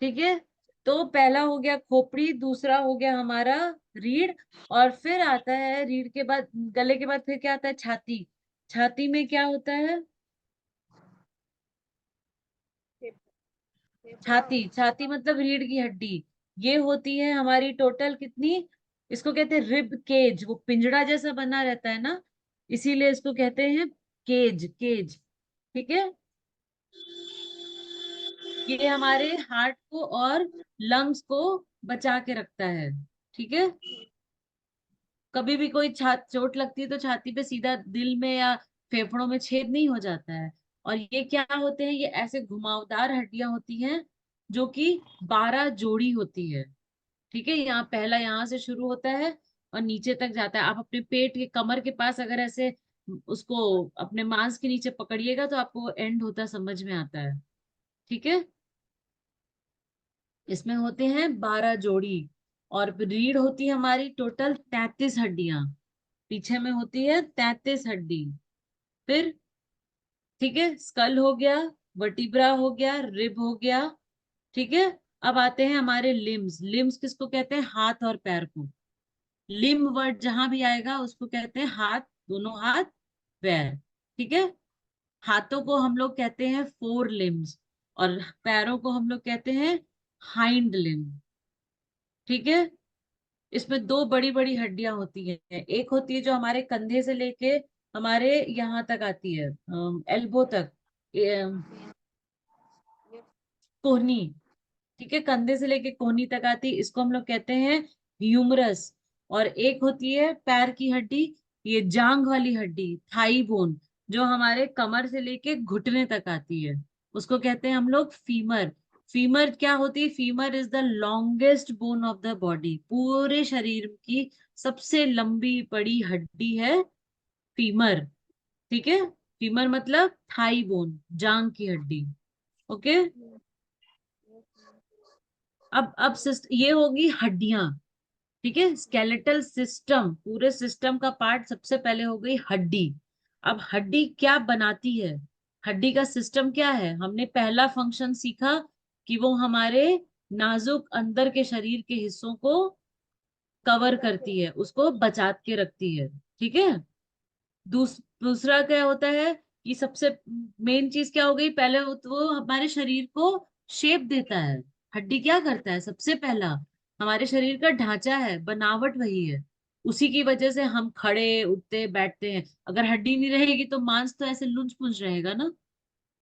ठीक है। तो पहला हो गया खोपड़ी, दूसरा हो गया हमारा रीढ़, और फिर आता है रीढ़ के बाद, गले के बाद फिर क्या आता है, छाती। छाती में क्या होता है, फेफड़ा। छाती। छाती मतलब रीढ़ की हड्डी। ये होती है हमारी टोटल कितनी, इसको कहते हैं रिब केज, वो पिंजड़ा जैसा बना रहता है ना, इसीलिए इसको कहते हैं केज, केज। ठीक है, ये हमारे हार्ट को और लंग्स को बचा के रखता है। ठीक है, कभी भी कोई चोट लगती है तो छाती पे सीधा दिल में या फेफड़ों में छेद नहीं हो जाता है। और ये क्या होते हैं, ये ऐसे घुमावदार हड्डियां होती हैं जो कि 12 जोड़ी होती है। ठीक है, यहाँ पहला यहाँ से शुरू होता है और नीचे तक जाता है। आप अपने पेट के कमर के पास अगर ऐसे उसको अपने मांस के नीचे पकड़िएगा तो आपको एंड होता समझ में आता है। ठीक है, इसमें होते हैं 12 जोड़ी। और रीढ़ होती है हमारी टोटल 33 हड्डियां, पीछे में होती है 33 हड्डी। फिर ठीक है, स्कल हो गया, वर्टिब्रा हो गया, रिब हो गया। ठीक है, अब आते हैं हमारे लिम्स। लिम्स किसको कहते हैं, हाथ और पैर को। लिम्ब वर्ड जहां भी आएगा उसको कहते हैं हाथ, दोनों हाथ, पैर। ठीक है, हाथों को हम लोग कहते हैं फोर लिम्स, और पैरों को हम लोग कहते हैं हाइंड लिम्ब। ठीक है, इसमें दो बड़ी बड़ी हड्डियां होती हैं। एक होती है जो हमारे कंधे से लेके हमारे यहाँ तक आती है, एल्बो तक, कोहनी। ठीक है, कंधे से लेके कोहनी तक आती है, इसको हम लोग कहते हैं ह्यूमरस। और एक होती है पैर की हड्डी, ये जांग वाली हड्डी, थाई बोन, जो हमारे कमर से लेके घुटने तक आती है, उसको कहते हैं हम लोग फीमर। फीमर क्या होती है, femur is the longest bone of the body. पूरे शरीर की सबसे लंबी बड़ी हड्डी है फीमर। ठीक है, फीमर मतलब थाई बोन, जांग की हड्डी। ओके, अब ये होगी हड्डियां। ठीक है, स्केलेटल सिस्टम, पूरे सिस्टम का पार्ट सबसे पहले हो गई हड्डी। अब हड्डी क्या बनाती है, हड्डी का सिस्टम क्या है, हमने पहला फंक्शन सीखा कि वो हमारे नाजुक अंदर के शरीर के हिस्सों को कवर करती है, उसको बचा के रखती है। ठीक है, दूसरा क्या होता है, कि सबसे मेन चीज क्या हो गई, पहले वो हमारे शरीर को शेप देता है। हड्डी क्या करता है, सबसे पहला हमारे शरीर का ढांचा है, बनावट वही है, उसी की वजह से हम खड़े उठते बैठते हैं। अगर हड्डी नहीं रहेगी तो मांस तो ऐसे लुंज पुंज रहेगा ना।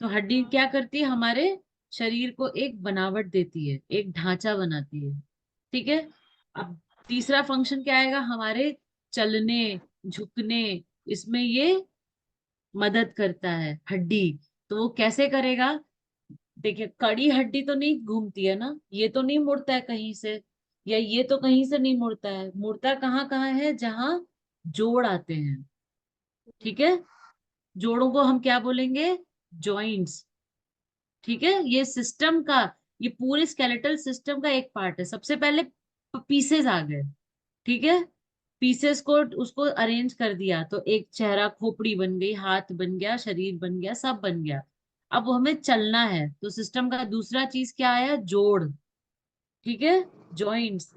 तो हड्डी क्या करती है, हमारे शरीर को एक बनावट देती है, एक ढांचा बनाती है। ठीक है, अब तीसरा फंक्शन क्या आएगा, हमारे चलने झुकने, इसमें ये मदद करता है हड्डी। तो वो कैसे करेगा, देखिए कड़ी हड्डी तो नहीं घूमती है ना, ये तो नहीं मुड़ता है कहीं से, या ये तो कहीं से नहीं मुड़ता है। मुड़ता कहाँ कहाँ है, जहां जोड़ आते हैं। ठीक है, जोड़ों को हम क्या बोलेंगे, जॉइंट्स। ठीक है, ये सिस्टम का, ये पूरे स्केलेटल सिस्टम का एक पार्ट है। सबसे पहले पीसेस आ गए। ठीक है, पीसेस को उसको अरेंज कर दिया तो एक चेहरा, खोपड़ी बन गई, हाथ बन गया, शरीर बन गया, सब बन गया। अब हमें चलना है, तो सिस्टम का दूसरा चीज क्या आया, जोड़। ठीक है, जॉइंट्स।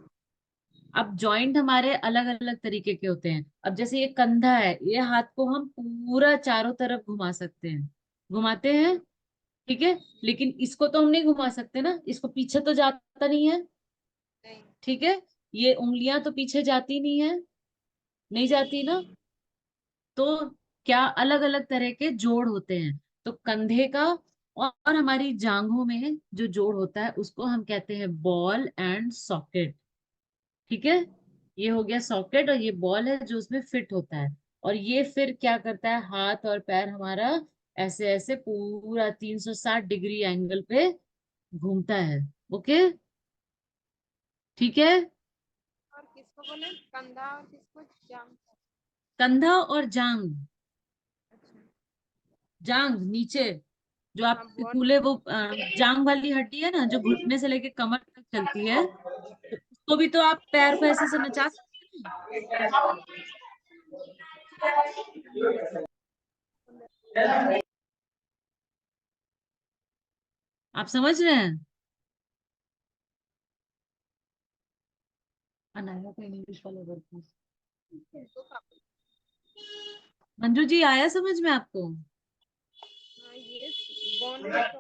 अब जॉइंट हमारे अलग अलग तरीके के होते हैं। अब जैसे ये कंधा है, ये हाथ को हम पूरा चारों तरफ घुमा सकते हैं, घुमाते हैं। ठीक है, लेकिन इसको तो हम नहीं घुमा सकते ना, इसको पीछे तो जाता नहीं है। नहीं। ठीक है, ये उंगलियां तो पीछे जाती नहीं है, नहीं जाती ना। तो क्या अलग अलग तरह के जोड़ होते हैं। तो कंधे का और हमारी जांघों में जो जोड़ होता है उसको हम कहते हैं बॉल एंड सॉकेट। ठीक है, ये हो गया सॉकेट, और ये बॉल है जो उसमें फिट होता है। और ये फिर क्या करता है, हाथ और पैर हमारा ऐसे ऐसे पूरा 360 डिग्री एंगल पे घूमता है। ओके, ठीक है। और किसको बोले, कंधा और किसको, जांग? कंधा और जांग, अच्छा। जांग नीचे, जो हाँ, आप बॉल। कूले वो जांग वाली हड्डी है ना, जो घुटने से लेके कमर तक चलती है, तो उसको भी तो आप पैर को ऐसे से नचा सकते हैं। आप समझ रहे हैं। अनाया का इंग्लिश वाला वर्ड, तो काफी। मंजू जी आया समझ में आपको। हाँ, ये बोन का तो।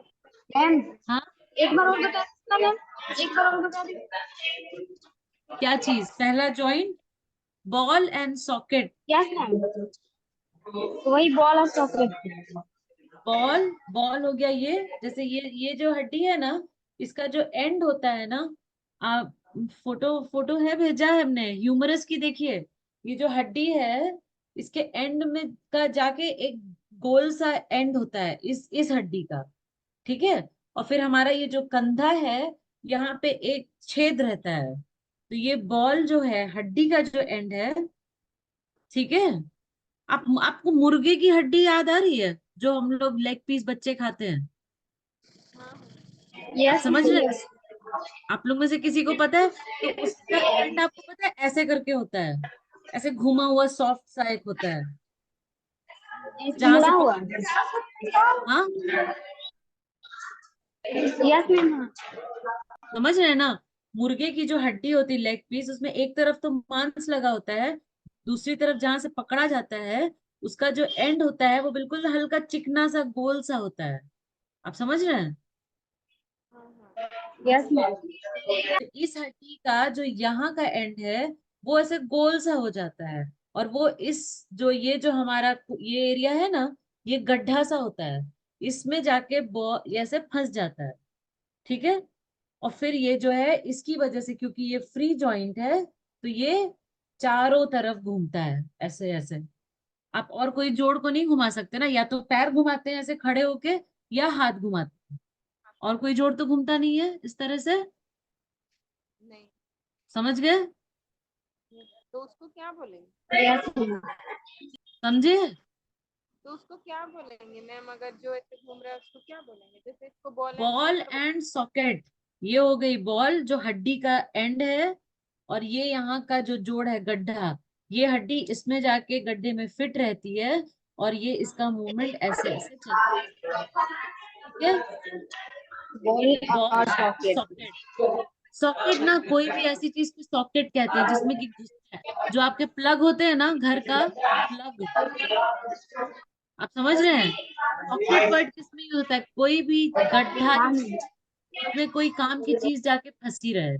मैम हाँ, एक बार और बता देना मैम, एक बार और बता दीजिए। क्या चीज, पहला joint ball and socket. Yes ma'am, वही बॉल और चॉकलेट। बॉल, बॉल हो गया ये, जैसे ये जो हड्डी है ना, इसका जो एंड होता है ना, आप फोटो फोटो है भेजा है हमने ह्यूमरस की, देखिए। ये जो हड्डी है, इसके एंड में का जाके एक गोल सा एंड होता है इस हड्डी का। ठीक है, और फिर हमारा ये जो कंधा है, यहाँ पे एक छेद रहता है। तो ये बॉल जो है, हड्डी का जो एंड है। ठीक है, आपको मुर्गे की हड्डी याद आ रही है, जो हम लोग लेग पीस बच्चे खाते हैं। हाँ, आप यस समझ रहे हैं, यस। आप लोग में से किसी को पता है, तो उसका एंड आपको पता है ऐसे करके होता है, ऐसे घुमा हुआ सॉफ्ट सा एक होता है, जहां मुड़ा से हुआ। पकड़। हाँ, यस मैम हाँ। समझ रहे हैं ना। मुर्गे की जो हड्डी होती है लेग पीस, उसमें एक तरफ तो मांस लगा होता है, दूसरी तरफ जहां से पकड़ा जाता है, उसका जो एंड होता है वो बिल्कुल हल्का चिकना सा गोल सा होता है। आप समझ रहे हैं। हाँ, हाँ। Yes ma'am. तो इस हड्डी का जो यहाँ का एंड है, वो ऐसे गोल सा हो जाता है, और वो इस जो ये जो हमारा ये एरिया है ना, ये गड्ढा सा होता है, इसमें जाके ऐसे फंस जाता है। ठीक है, और फिर ये जो है इसकी वजह से, क्योंकि ये फ्री जॉइंट है, तो ये चारों तरफ घूमता है ऐसे ऐसे। आप और कोई जोड़ को नहीं घुमा सकते ना, या तो पैर घुमाते हैं ऐसे खड़े होके, या हाथ घुमाते हैं, और कोई जोड़ तो घूमता नहीं है इस तरह से। नहीं। समझ गए, तो उसको क्या बोलेंगे? Yes ma'am. समझे। तो उसको क्या बोलेंगे मैम, अगर जो ऐसे घूम रहा है उसको क्या बोलेंगे? जैसे इसको ball and ball socket. And socket, ये हो गई बॉल जो हड्डी का एंड है, और ये यहाँ का जो जोड़ है गड्ढा, ये हड्डी इसमें जाके गड्ढे में फिट रहती है, और ये इसका मूवमेंट ऐसे ऐसे चलता है। ठीक है, बॉल और ball and chocolate. Socket. Socket ना कोई भी ऐसी चीज को सॉकेट कहते हैं जिसमें कि घुसता है, जो आपके प्लग होते हैं ना घर का प्लग। आप समझ रहे हैं, सॉकेट वर्ड किसमें यूज होता है, कोई भी गड्ढा हाँ जिसमें कोई काम की चीज जाके फंसी रहे।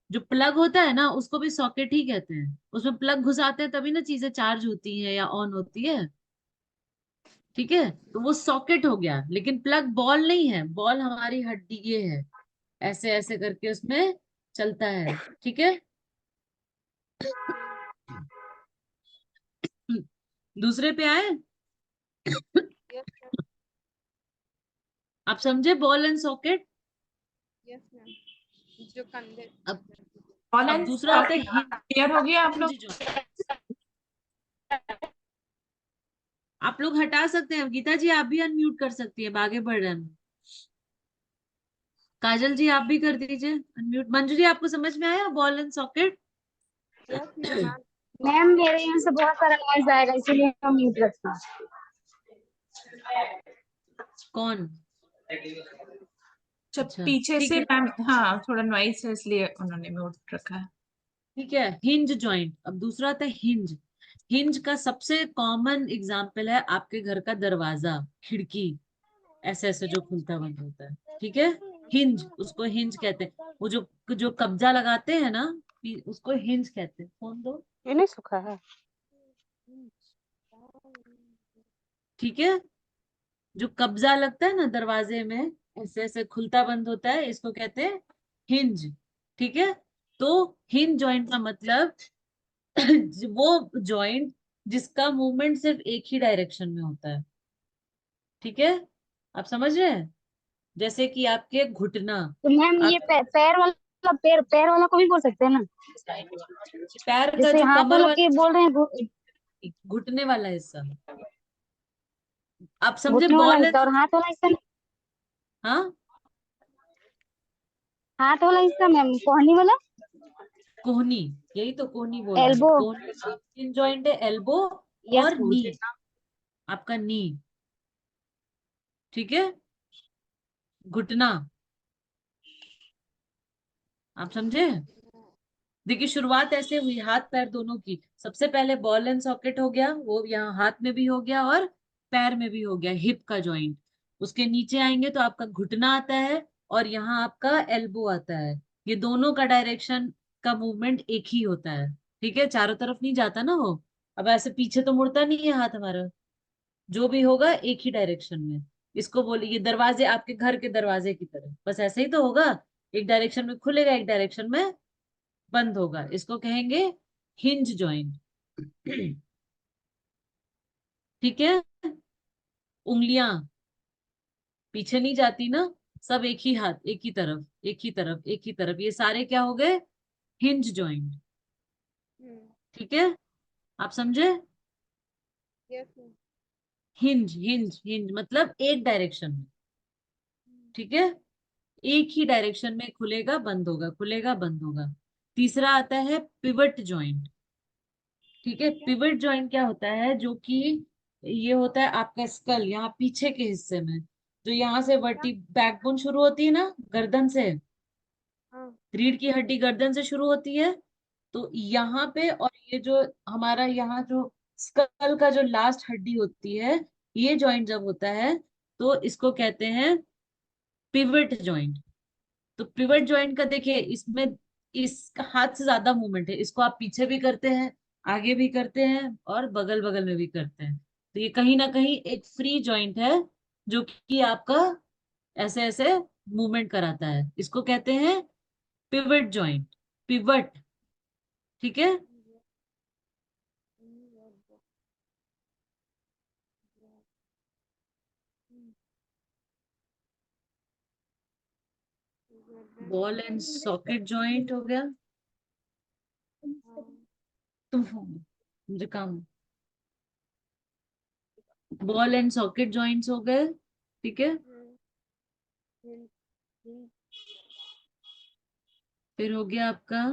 जो प्लग होता है ना, उसको भी सॉकेट ही कहते हैं, उसमें प्लग घुसाते हैं तभी ना चीजें चार्ज होती हैं या ऑन होती है। ठीक है, तो वो सॉकेट हो गया, लेकिन प्लग बॉल नहीं है, बॉल हमारी हड्डी ये है, ऐसे ऐसे करके उसमें चलता है। ठीक है, दूसरे पे आए। Yes ma'am. आप समझे ball and socket. Yes ma'am, जो कंधे। अब बॉल अब एंड दूसरा होता है क्लियर हो गया आप लोग? Hinge joint. आप लोग हटा सकते हैं, गीता जी आप भी अनम्यूट कर सकती हैं, आगे बढ़ रहे हैं। काजल जी आप भी कर दीजिए अनम्यूट। मंजू जी आपको समझ में आया ball and socket. Yes ma'am. Ma'am, मेरे यहाँ से बहुत सारा नॉइज आएगा, इसीलिए हम म्यूट रखते हैं। कौन, जब अच्छा पीछे ठीक से है। मैम, हाँ थोड़ा नॉइस है इसलिए उन्होंने म्यूट रखा है। ठीक है, हिंज जॉइंट। अब दूसरा आता है हिंज। हिंज का सबसे कॉमन एग्जाम्पल है आपके घर का दरवाजा, खिड़की, ऐसे ऐसे जो खुलता बंद होता है। ठीक है, हिंज, उसको हिंज कहते हैं। वो जो जो कब्जा लगाते हैं ना, उसको हिंज कहते हैं। फोन दो। ये नहीं सूखा है। ठीक है, जो कब्जा लगता है ना दरवाजे में, ऐसे ऐसे खुलता बंद होता है, इसको कहते हैं हिंज। ठीक है, तो हिंज जॉइंट का मतलब वो जॉइंट जिसका मूवमेंट सिर्फ एक ही डायरेक्शन में होता है। ठीक है, आप समझ रहे हैं? जैसे कि आपके घुटना, तो मैम ये आप पैर वाला पैर वाला को भी बोल सकते हैं ना, पैर का जैसे जो हाथ कमर वाला के वाला, बोल रहे हैं घुटने वाला हिस्सा, आप समझे? घुटने वाला बॉल हिस्सा, एंड, और हाथ वाला हिस्सा, हाँ, हाथ वाला हिस्सा मैम कोहनी वाला, कोहनी, यही तो कोहनी बोल रहे हैं। एल्बो। कोहनी जॉइंट है एल्बो यस और मैम। नी, आपका नी। ठीक है, घुटना, आप समझे? देखिए शुरुआत ऐसे हुई हाथ पैर दोनों की। सबसे पहले बॉल एंड सॉकेट हो गया, वो यहाँ हाथ में भी हो गया और पैर में भी हो गया, हिप का जॉइंट। उसके नीचे आएंगे तो आपका घुटना आता है और यहाँ आपका एल्बो आता है। ये दोनों का डायरेक्शन का मूवमेंट एक ही होता है। ठीक है, चारों तरफ नहीं जाता ना वो। अब ऐसे पीछे तो मुड़ता नहीं है हाथ हमारा, जो भी होगा एक ही डायरेक्शन में। इसको बोलिए, ये दरवाजे आपके घर के दरवाजे की तरह, बस ऐसे ही तो होगा, एक डायरेक्शन में खुलेगा, एक डायरेक्शन में बंद होगा। इसको कहेंगे हिंज जॉइंट। ठीक है, उंगलियां पीछे नहीं जाती ना, सब एक ही हाथ, एक ही तरफ, एक ही तरफ, एक ही तरफ, ये सारे क्या हो गए? Hinge joint. ठीक है, आप समझे? Yes ma'am. Hinge hinge hinge मतलब एक डायरेक्शन में। ठीक है, एक ही डायरेक्शन में खुलेगा बंद होगा, खुलेगा बंद होगा। तीसरा आता है पिवट जॉइंट। ठीक है, पिवट जॉइंट क्या होता है? जो कि ये होता है आपका स्कल, यहाँ पीछे के हिस्से में, जो यहाँ से वर्टी बैकबोन शुरू होती है ना, गर्दन से, हाँ। रीढ़ की हड्डी गर्दन से शुरू होती है, तो यहाँ पे, और ये जो हमारा यहाँ जो स्कल का जो लास्ट हड्डी होती है, ये जॉइंट जब होता है तो इसको कहते हैं पिवट जॉइंट। तो पिवट जॉइंट का देखिए, इसमें इस हाथ से ज्यादा मूवमेंट है, इसको आप पीछे भी करते हैं, आगे भी करते हैं और बगल बगल में भी करते हैं। तो ये कहीं ना कहीं एक फ्री जॉइंट है, जो कि आपका ऐसे ऐसे मूवमेंट कराता है। इसको कहते हैं पिवट जॉइंट, पिवट। ठीक है, बॉल एंड सॉकेट जॉइंट हो गया। तुम फोन दो, मुझे काम। बॉल एंड सॉकेट जॉइंट्स हो गए। ठीक है, फिर हो गया आपका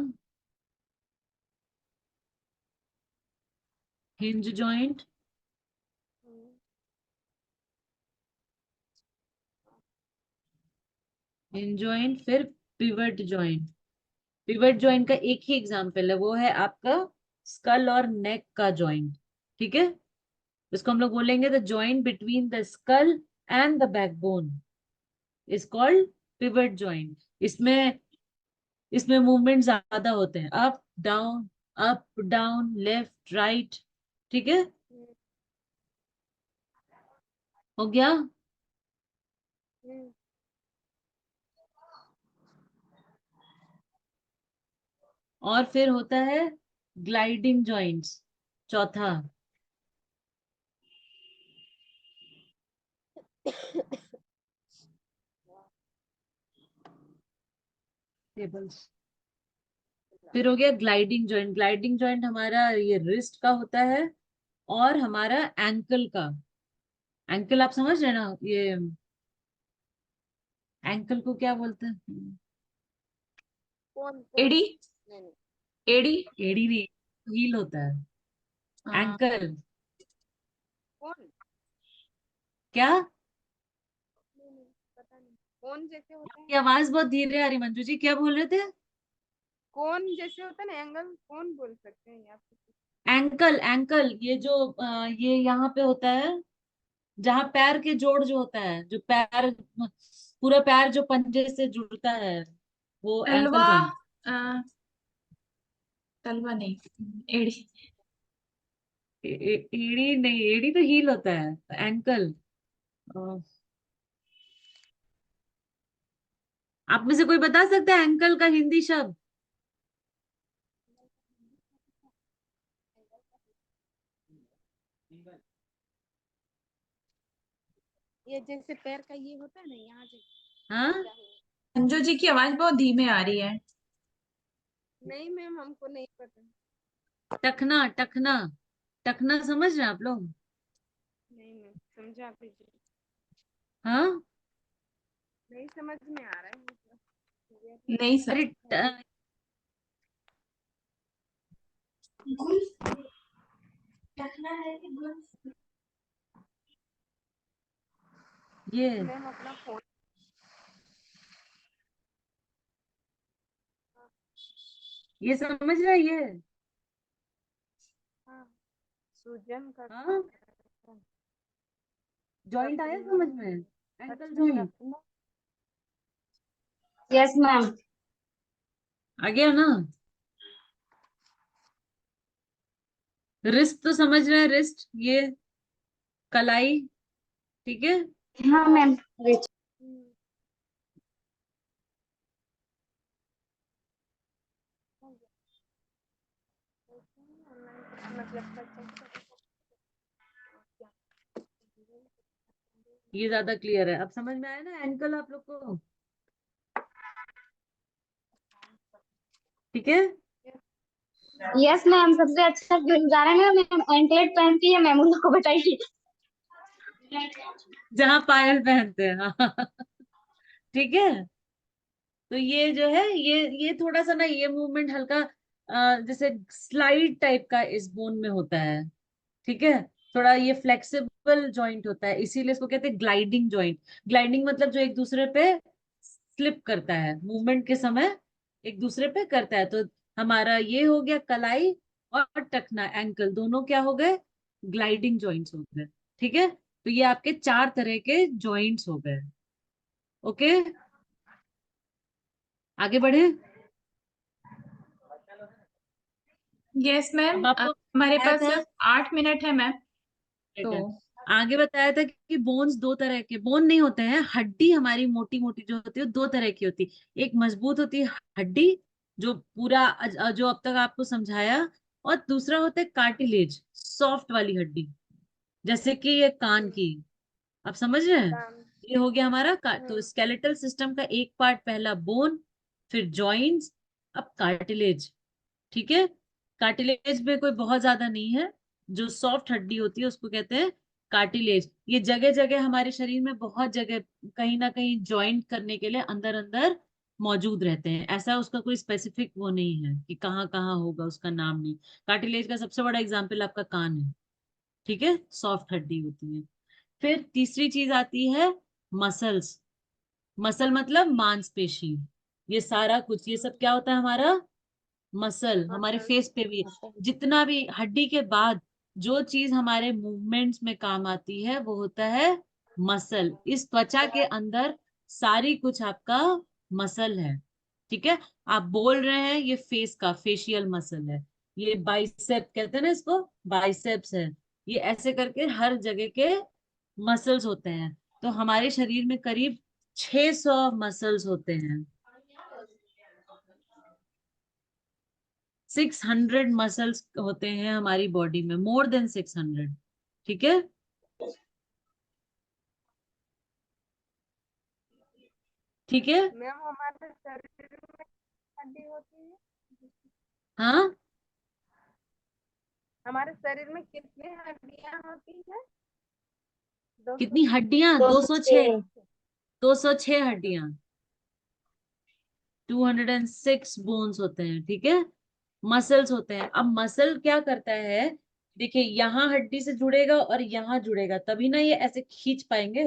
हिंज जॉइंट, हिंज जॉइंट, फिर पिवट जॉइंट। पिवट जॉइंट का एक ही एग्जांपल है, वो है आपका स्कल और नेक का जॉइंट। ठीक है, इसको हम लोग बोलेंगे the joint between the skull and the backbone is called pivot joint. इसमें इसमें मूवमेंट ज्यादा होते हैं, अप डाउन, लेफ्ट राइट। ठीक है, हो गया। और फिर होता है ग्लाइडिंग जॉइंट्स, चौथा। टेबल्स। फिर हो गया ग्लाइडिंग जॉइंट। ग्लाइडिंग जॉइंट हमारा ये रिस्ट का होता है और हमारा एंकल का। एंकल आप समझ रहे हैं ना, ये एंकल को क्या बोलते हैं? कौन एडी। नहीं नहीं। एडी। एड़ी नहीं, हील होता है हाँ। एंकल। कौन? क्या? नहीं नहीं, पता कौन जैसे होता आपकी है? आवाज बहुत धीरे आ रही मंजू जी, क्या बोल रहे थे? कौन जैसे होता है ना, एंगल कौन बोल सकते हैं या फिर? एंकल, एंकल ये जो ये यहाँ पे होता है, जहाँ पैर के जोड़ जो होता है, जो पैर, पूरा पैर जो पंजे से जुड़ता है, वो तलवा, एंकल जॉइंट। अ, तलवा नहीं, एड़ी। एड़ी नहीं, एड़ी तो हील होता है, एंकल। आप में से कोई बता सकता है एंकल का हिंदी शब्द? ये जैसे पैर का ये होता है ना, यहाँ से हाँ, क्या है? अंजू जी की आवाज बहुत धीमे आ रही है। नहीं मैम, हमको नहीं पता। टखना, टखना, टखना समझ रहे हैं आप लोग? नहीं मैम, समझा दीजिए। हाँ, नहीं समझ में आ रहा है मतलब। नहीं अरे सर। ये मैम अपना फोन। ये समझ रहे हैं ये? हाँ, सूजन का हाँ, जॉइंट आया कटना। समझ में, एंकल अच्छा, जॉइंट कटना। Yes ma'am. आ गया ना? रिस्ट तो समझ रहे हैं, रिस्ट ये कलाई, ठीक है। हाँ मैम। रिच। हम्म, हो गया। मतलब ये ज्यादा क्लियर है, अब समझ में आया ना एंकल आप लोग को? ठीक है। यस मैम, सबसे अच्छा उदाहरण है मैम, एंकलेट पहनती है मैम, उन लोग को बताइए। जहाँ पायल पहनते हैं, हाँ। ठीक है। तो ये जो है, ये थोड़ा सा ना, ये मूवमेंट हल्का जैसे स्लाइड टाइप का इस बोन में होता है, ठीक है। थोड़ा ये फ्लेक्सिबल जॉइंट होता है, इसीलिए इसको कहते हैं ग्लाइडिंग जॉइंट। ग्लाइडिंग मतलब जो एक दूसरे पे स्लिप करता है मूवमेंट के समय, एक दूसरे पे करता है। तो हमारा ये हो गया कलाई, और टखना, एंकल, दोनों क्या हो गए? ग्लाइडिंग जॉइंट्स हो गए, ठीक है। तो ये आपके 4 तरह के जॉइंट्स हो गए। ओके, आगे बढ़े। यस मैम, अब आपको हमारे बताया पास था, सिर्फ 8 मिनट है मैम। ठीक तो है, आगे बताया था कि बोन्स दो तरह के, बोन नहीं होते हैं, हड्डी हमारी मोटी मोटी जो होती है वो दो तरह की होती है। एक मजबूत होती है हड्डी, जो पूरा जो अब तक आपको समझाया, और दूसरा होता है कार्टिलेज, सॉफ्ट वाली हड्डी, जैसे कि ये कान की। आप समझ रहे हैं? काम। ये हो गया हमारा तो हम्म। स्केलेटल सिस्टम का एक पार्ट, पहला बोन, फिर जॉइंट्स, अब कार्टिलेज, ठीक है। कार्टिलेज में कोई बहुत ज्यादा नहीं है, जो सॉफ्ट हड्डी होती है उसको कहते हैं कार्टिलेज। ये जगह जगह हमारे शरीर में, बहुत जगह, कहीं ना कहीं ज्वाइंट करने के लिए अंदर अंदर मौजूद रहते हैं। ऐसा उसका कोई स्पेसिफिक वो नहीं है कि कहाँ कहाँ होगा, उसका नाम नहीं। कार्टिलेज का सबसे बड़ा एग्जाम्पल आपका कान है, ठीक है, सॉफ्ट हड्डी होती है। फिर तीसरी चीज आती है मसल्स। मसल मतलब मांसपेशी, ये सारा कुछ, ये सब क्या होता है हमारा? मसल। हमारे मसल। फेस पे भी, जितना भी हड्डी के बाद जो चीज हमारे मूवमेंट्स में काम आती है वो होता है मसल। इस त्वचा के अंदर सारी कुछ आपका मसल है, ठीक है। आप बोल रहे हैं, ये फेस का फेशियल मसल है, ये बाइसेप कहते हैं ना इसको, बाइसेप्स है। ये ऐसे करके हर जगह के मसल्स होते हैं। तो हमारे शरीर में करीब 600 मसल्स होते हैं, 600 मसल्स होते हैं हमारी बॉडी में, मोर देन 600, ठीक है। ठीक है। मैम हमारे शरीर में हड्डी होती है? हाँ, हमारे शरीर में कितनी हड्डियां होती है? 200। कितनी हड्डियां? 206, 206। 206 हड्डियां, 206 बोन्स होते हैं, ठीक है। मसल्स होते हैं। अब मसल क्या करता है, देखिए यहाँ हड्डी से जुड़ेगा और यहाँ जुड़ेगा, तभी ना ये ऐसे खींच पाएंगे।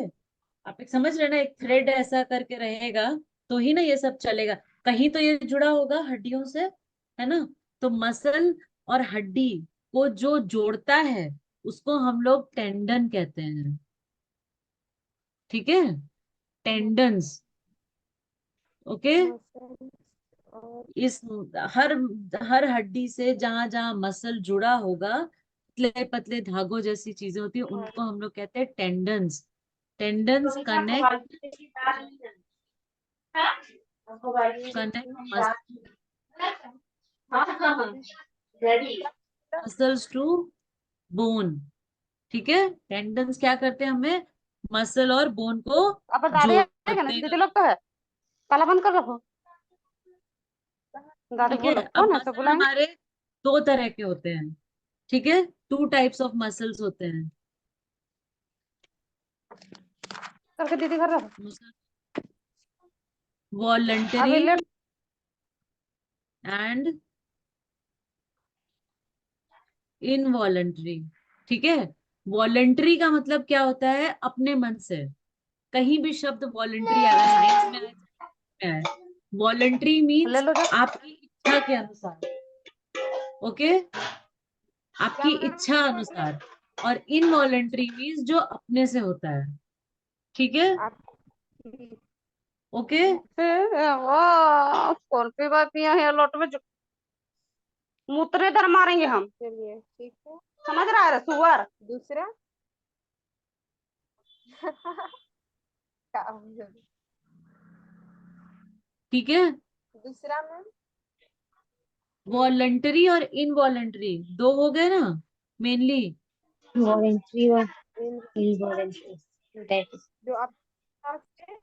आप एक समझ रहे ना, एक थ्रेड ऐसा करके रहेगा तो ही ना ये सब चलेगा। कहीं तो ये जुड़ा होगा हड्डियों से, है ना। तो मसल और हड्डी को जो जोड़ता है उसको हम लोग टेंडन कहते हैं, ठीक है, टेंडन्स। ओके। मसल और इस हर हर हड्डी से जहां जहां मसल जुड़ा होगा, पतले पतले धागों जैसी चीजें होती है, उनको हम लोग कहते हैं tendons. Tendons connect connect muscles to bone, ठीक है। टेंडन्स क्या करते हैं, हमें मसल और बोन को अब गाड़ी आएगा ना, जोड़ते हैं, दीदी लोग तो है, ताला बंद कर रखो, गाड़ी ठीक है। बोलो अब कौन है, तो मसल बुलाएंगे। हमारे दो तरह के होते हैं, ठीक है, टू टाइप्स ऑफ मसल्स होते हैं। करके दीदी कर रखो वॉलंटरी अभी लेट। एंड इनवॉलंटरी, ठीक है। वॉलंटरी का मतलब क्या होता है, अपने मन से। कहीं भी शब्द वॉलंटरी आएगा, साइंस में आए, वॉलंटरी ले मीन्स लो जा। आपकी इच्छा के अनुसार, ओके, आपकी इच्छा अनुसार। और इनवॉलंटरी मीन्स जो अपने से होता है, ठीक है, आपकी ओके। वाह कौन सी बात यहाँ है, लोट में मुतरे दर मारेंगे हम, चलिए ठीक है। समझ रहा है सुअर। दूसरा काम जल्दी। ठीक है, दूसरा मैम वॉलंटरी और इनवॉलंटरी दो हो गए ना मेनली। वॉलंटरी और इन इनवॉलंटरी, दैट इज जो आप पास है,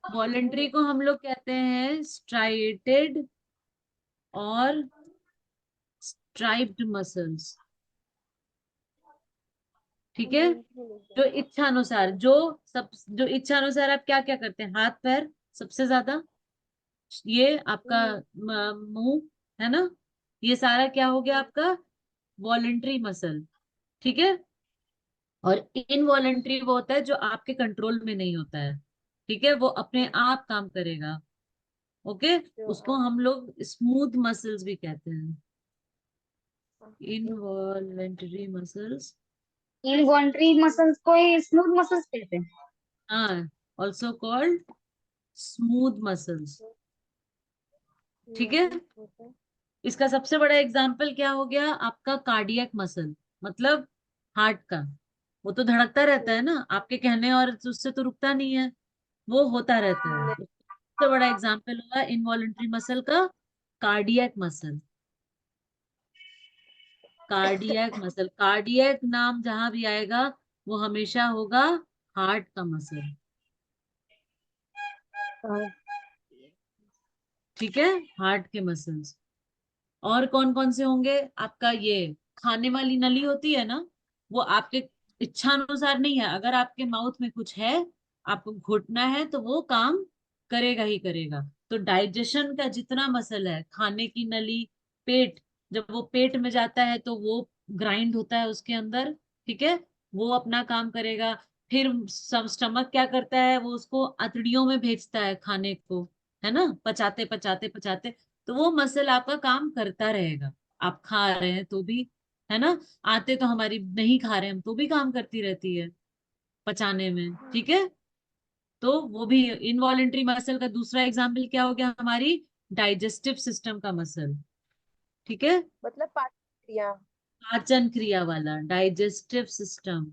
वॉलंटरी को हम लोग कहते हैं स्ट्राइटेड और स्ट्राइप्ड मसल्स, ठीक है। जो इच्छा अनुसार, जो इच्छा अनुसार आप क्या क्या करते हैं, हाथ पैर सबसे ज्यादा, ये आपका मुंह, है ना, ये सारा क्या हो गया आपका वॉलंटरी मसल, ठीक है। और इनवॉलंटरी वो होता है जो आपके कंट्रोल में नहीं होता है, ठीक है, वो अपने आप काम करेगा, ओके। जो उसको आप हम लोग स्मूथ मसल्स भी कहते हैं, इनवॉलंटरी मसल्स, इनवॉलंटरी मसल्स को स्मूथ मसल्स कहते हैं। हाँ, ऑल्सो कॉल्ड स्मूथ मसल्स, ठीक है। नहीं होता है। इसका सबसे बड़ा एग्जाम्पल क्या हो गया आपका, कार्डियक मसल, मतलब हार्ट का। वो तो धड़कता रहता है ना, आपके कहने और उससे तो रुकता नहीं है, वो होता रहता है। नहीं, सबसे बड़ा एग्जाम्पल हुआ इनवॉलंटरी मसल का cardiac muscle. Cardiac muscle, cardiac नाम जहां भी आएगा वो हमेशा होगा हार्ट का मसल, ठीक है, हार्ट के मसल्स। और कौन कौन से होंगे आपका, ये खाने वाली नली होती है ना, वो आपके इच्छा अनुसार नहीं है, अगर आपके माउथ में कुछ है, आपको घुटना है तो वो काम करेगा ही करेगा। तो डाइजेशन का जितना मसल है, खाने की नली, पेट, जब वो पेट में जाता है तो वो ग्राइंड होता है उसके अंदर, ठीक है, वो अपना काम करेगा। फिर स्टमक क्या करता है, वो उसको आंतड़ियों में भेजता है खाने को, है ना, पचाते पचाते पचाते, तो वो मसल आपका काम करता रहेगा। आप खा रहे हैं तो भी, है ना, आते तो हमारी नहीं खा रहे हम तो भी काम करती रहती है पचाने में, ठीक है। तो वो भी इनवॉलेंट्री मसल का दूसरा एग्जाम्पल क्या हो गया, हमारी डाइजेस्टिव सिस्टम का मसल, ठीक है, मतलब पाचन क्रिया। पाचन क्रिया वाला डाइजेस्टिव सिस्टम,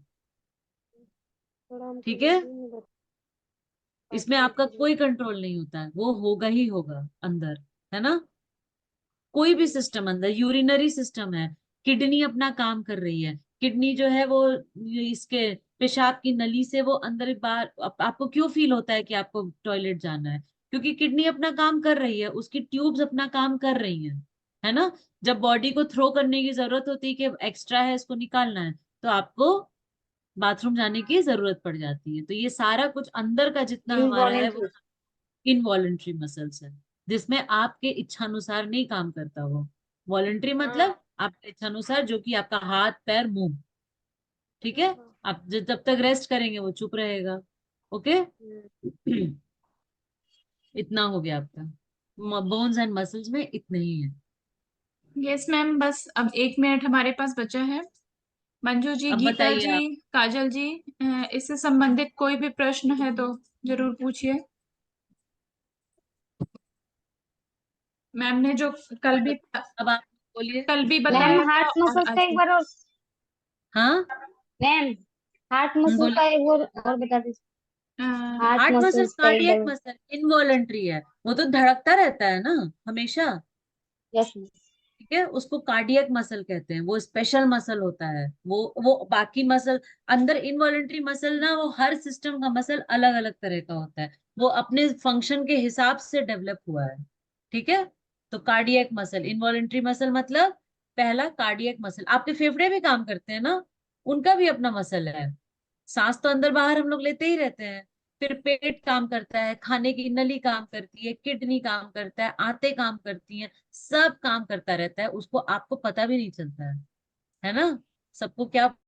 थोड़ा हमको ठीक है। हिंदी में बता। इसमें पाचन आपका क्रिया। कोई कंट्रोल नहीं होता है, वो होगा ही होगा अंदर, है ना। कोई भी सिस्टम अंदर, यूरिनरी सिस्टम है, किडनी अपना काम कर रही है, किडनी जो है वो इसके पेशाब की नली से वो अंदर बाहर, आपको क्यों फील होता है कि आपको टॉयलेट जाना है, क्योंकि किडनी अपना काम कर रही है, उसकी ट्यूब्स अपना काम कर रही हैं, है ना। जब बॉडी को थ्रो करने की जरूरत होती है कि एक्स्ट्रा है इसको निकालना है, तो आपको बाथरूम जाने की जरूरत पड़ जाती है। तो ये सारा कुछ अंदर का जितना हमारा है वो इनवॉलंटरी। इनवॉलेंट्री मसल्स है, जिसमें आपके इच्छानुसार नहीं काम करता वो। वॉलेंट्री मतलब आपके इच्छानुसार, जो कि आपका हाथ पैर मुंह, ठीक है। हाँ, आप जब तक रेस्ट करेंगे वो चुप रहेगा, ओके इतना हो गया आपका, बोन्स एंड मसल्स में इतना ही है। यस मैम, बस अब 1 मिनट हमारे पास बचा है। मंजू जी, अब गीता बताइए जी, आप। काजल जी, इससे संबंधित कोई भी प्रश्न है तो जरूर पूछिए। मैम ने जो कल भी अब आप बोलिए। कल भी हाँ मैम बताया था हार्ट और मसल्स का आज एक भी। बार और, हाँ मैम हार्ट मसल बोलिए। का एक और बता दीजिए। हार्ट हार्ट मसल मसल्स का एक कार्डियक बार। मसल इनवॉलंटरी है, वो तो धड़कता रहता है ना हमेशा। यस ठीक है, उसको कार्डियक मसल कहते हैं, वो स्पेशल मसल होता है। वो बाकी मसल, अंदर इनवॉलंटरी मसल ना, वो हर सिस्टम का मसल अलग अलग तरह का होता है, वो अपने फंक्शन के हिसाब से डेवलप हुआ है। ठीक है, तो कार्डियक मसल, इनवॉलंटरी मसल मतलब पहला कार्डियक मसल, आपके फेफड़े भी काम करते हैं ना, उनका भी अपना मसल है। सांस तो अंदर बाहर हम लोग लेते ही रहते हैं। फिर पेट काम करता है, खाने की नली काम करती है, किडनी काम करता है, आंतें काम करती हैं, सब काम करता रहता है, उसको आपको पता भी नहीं चलता है ना। सबको क्या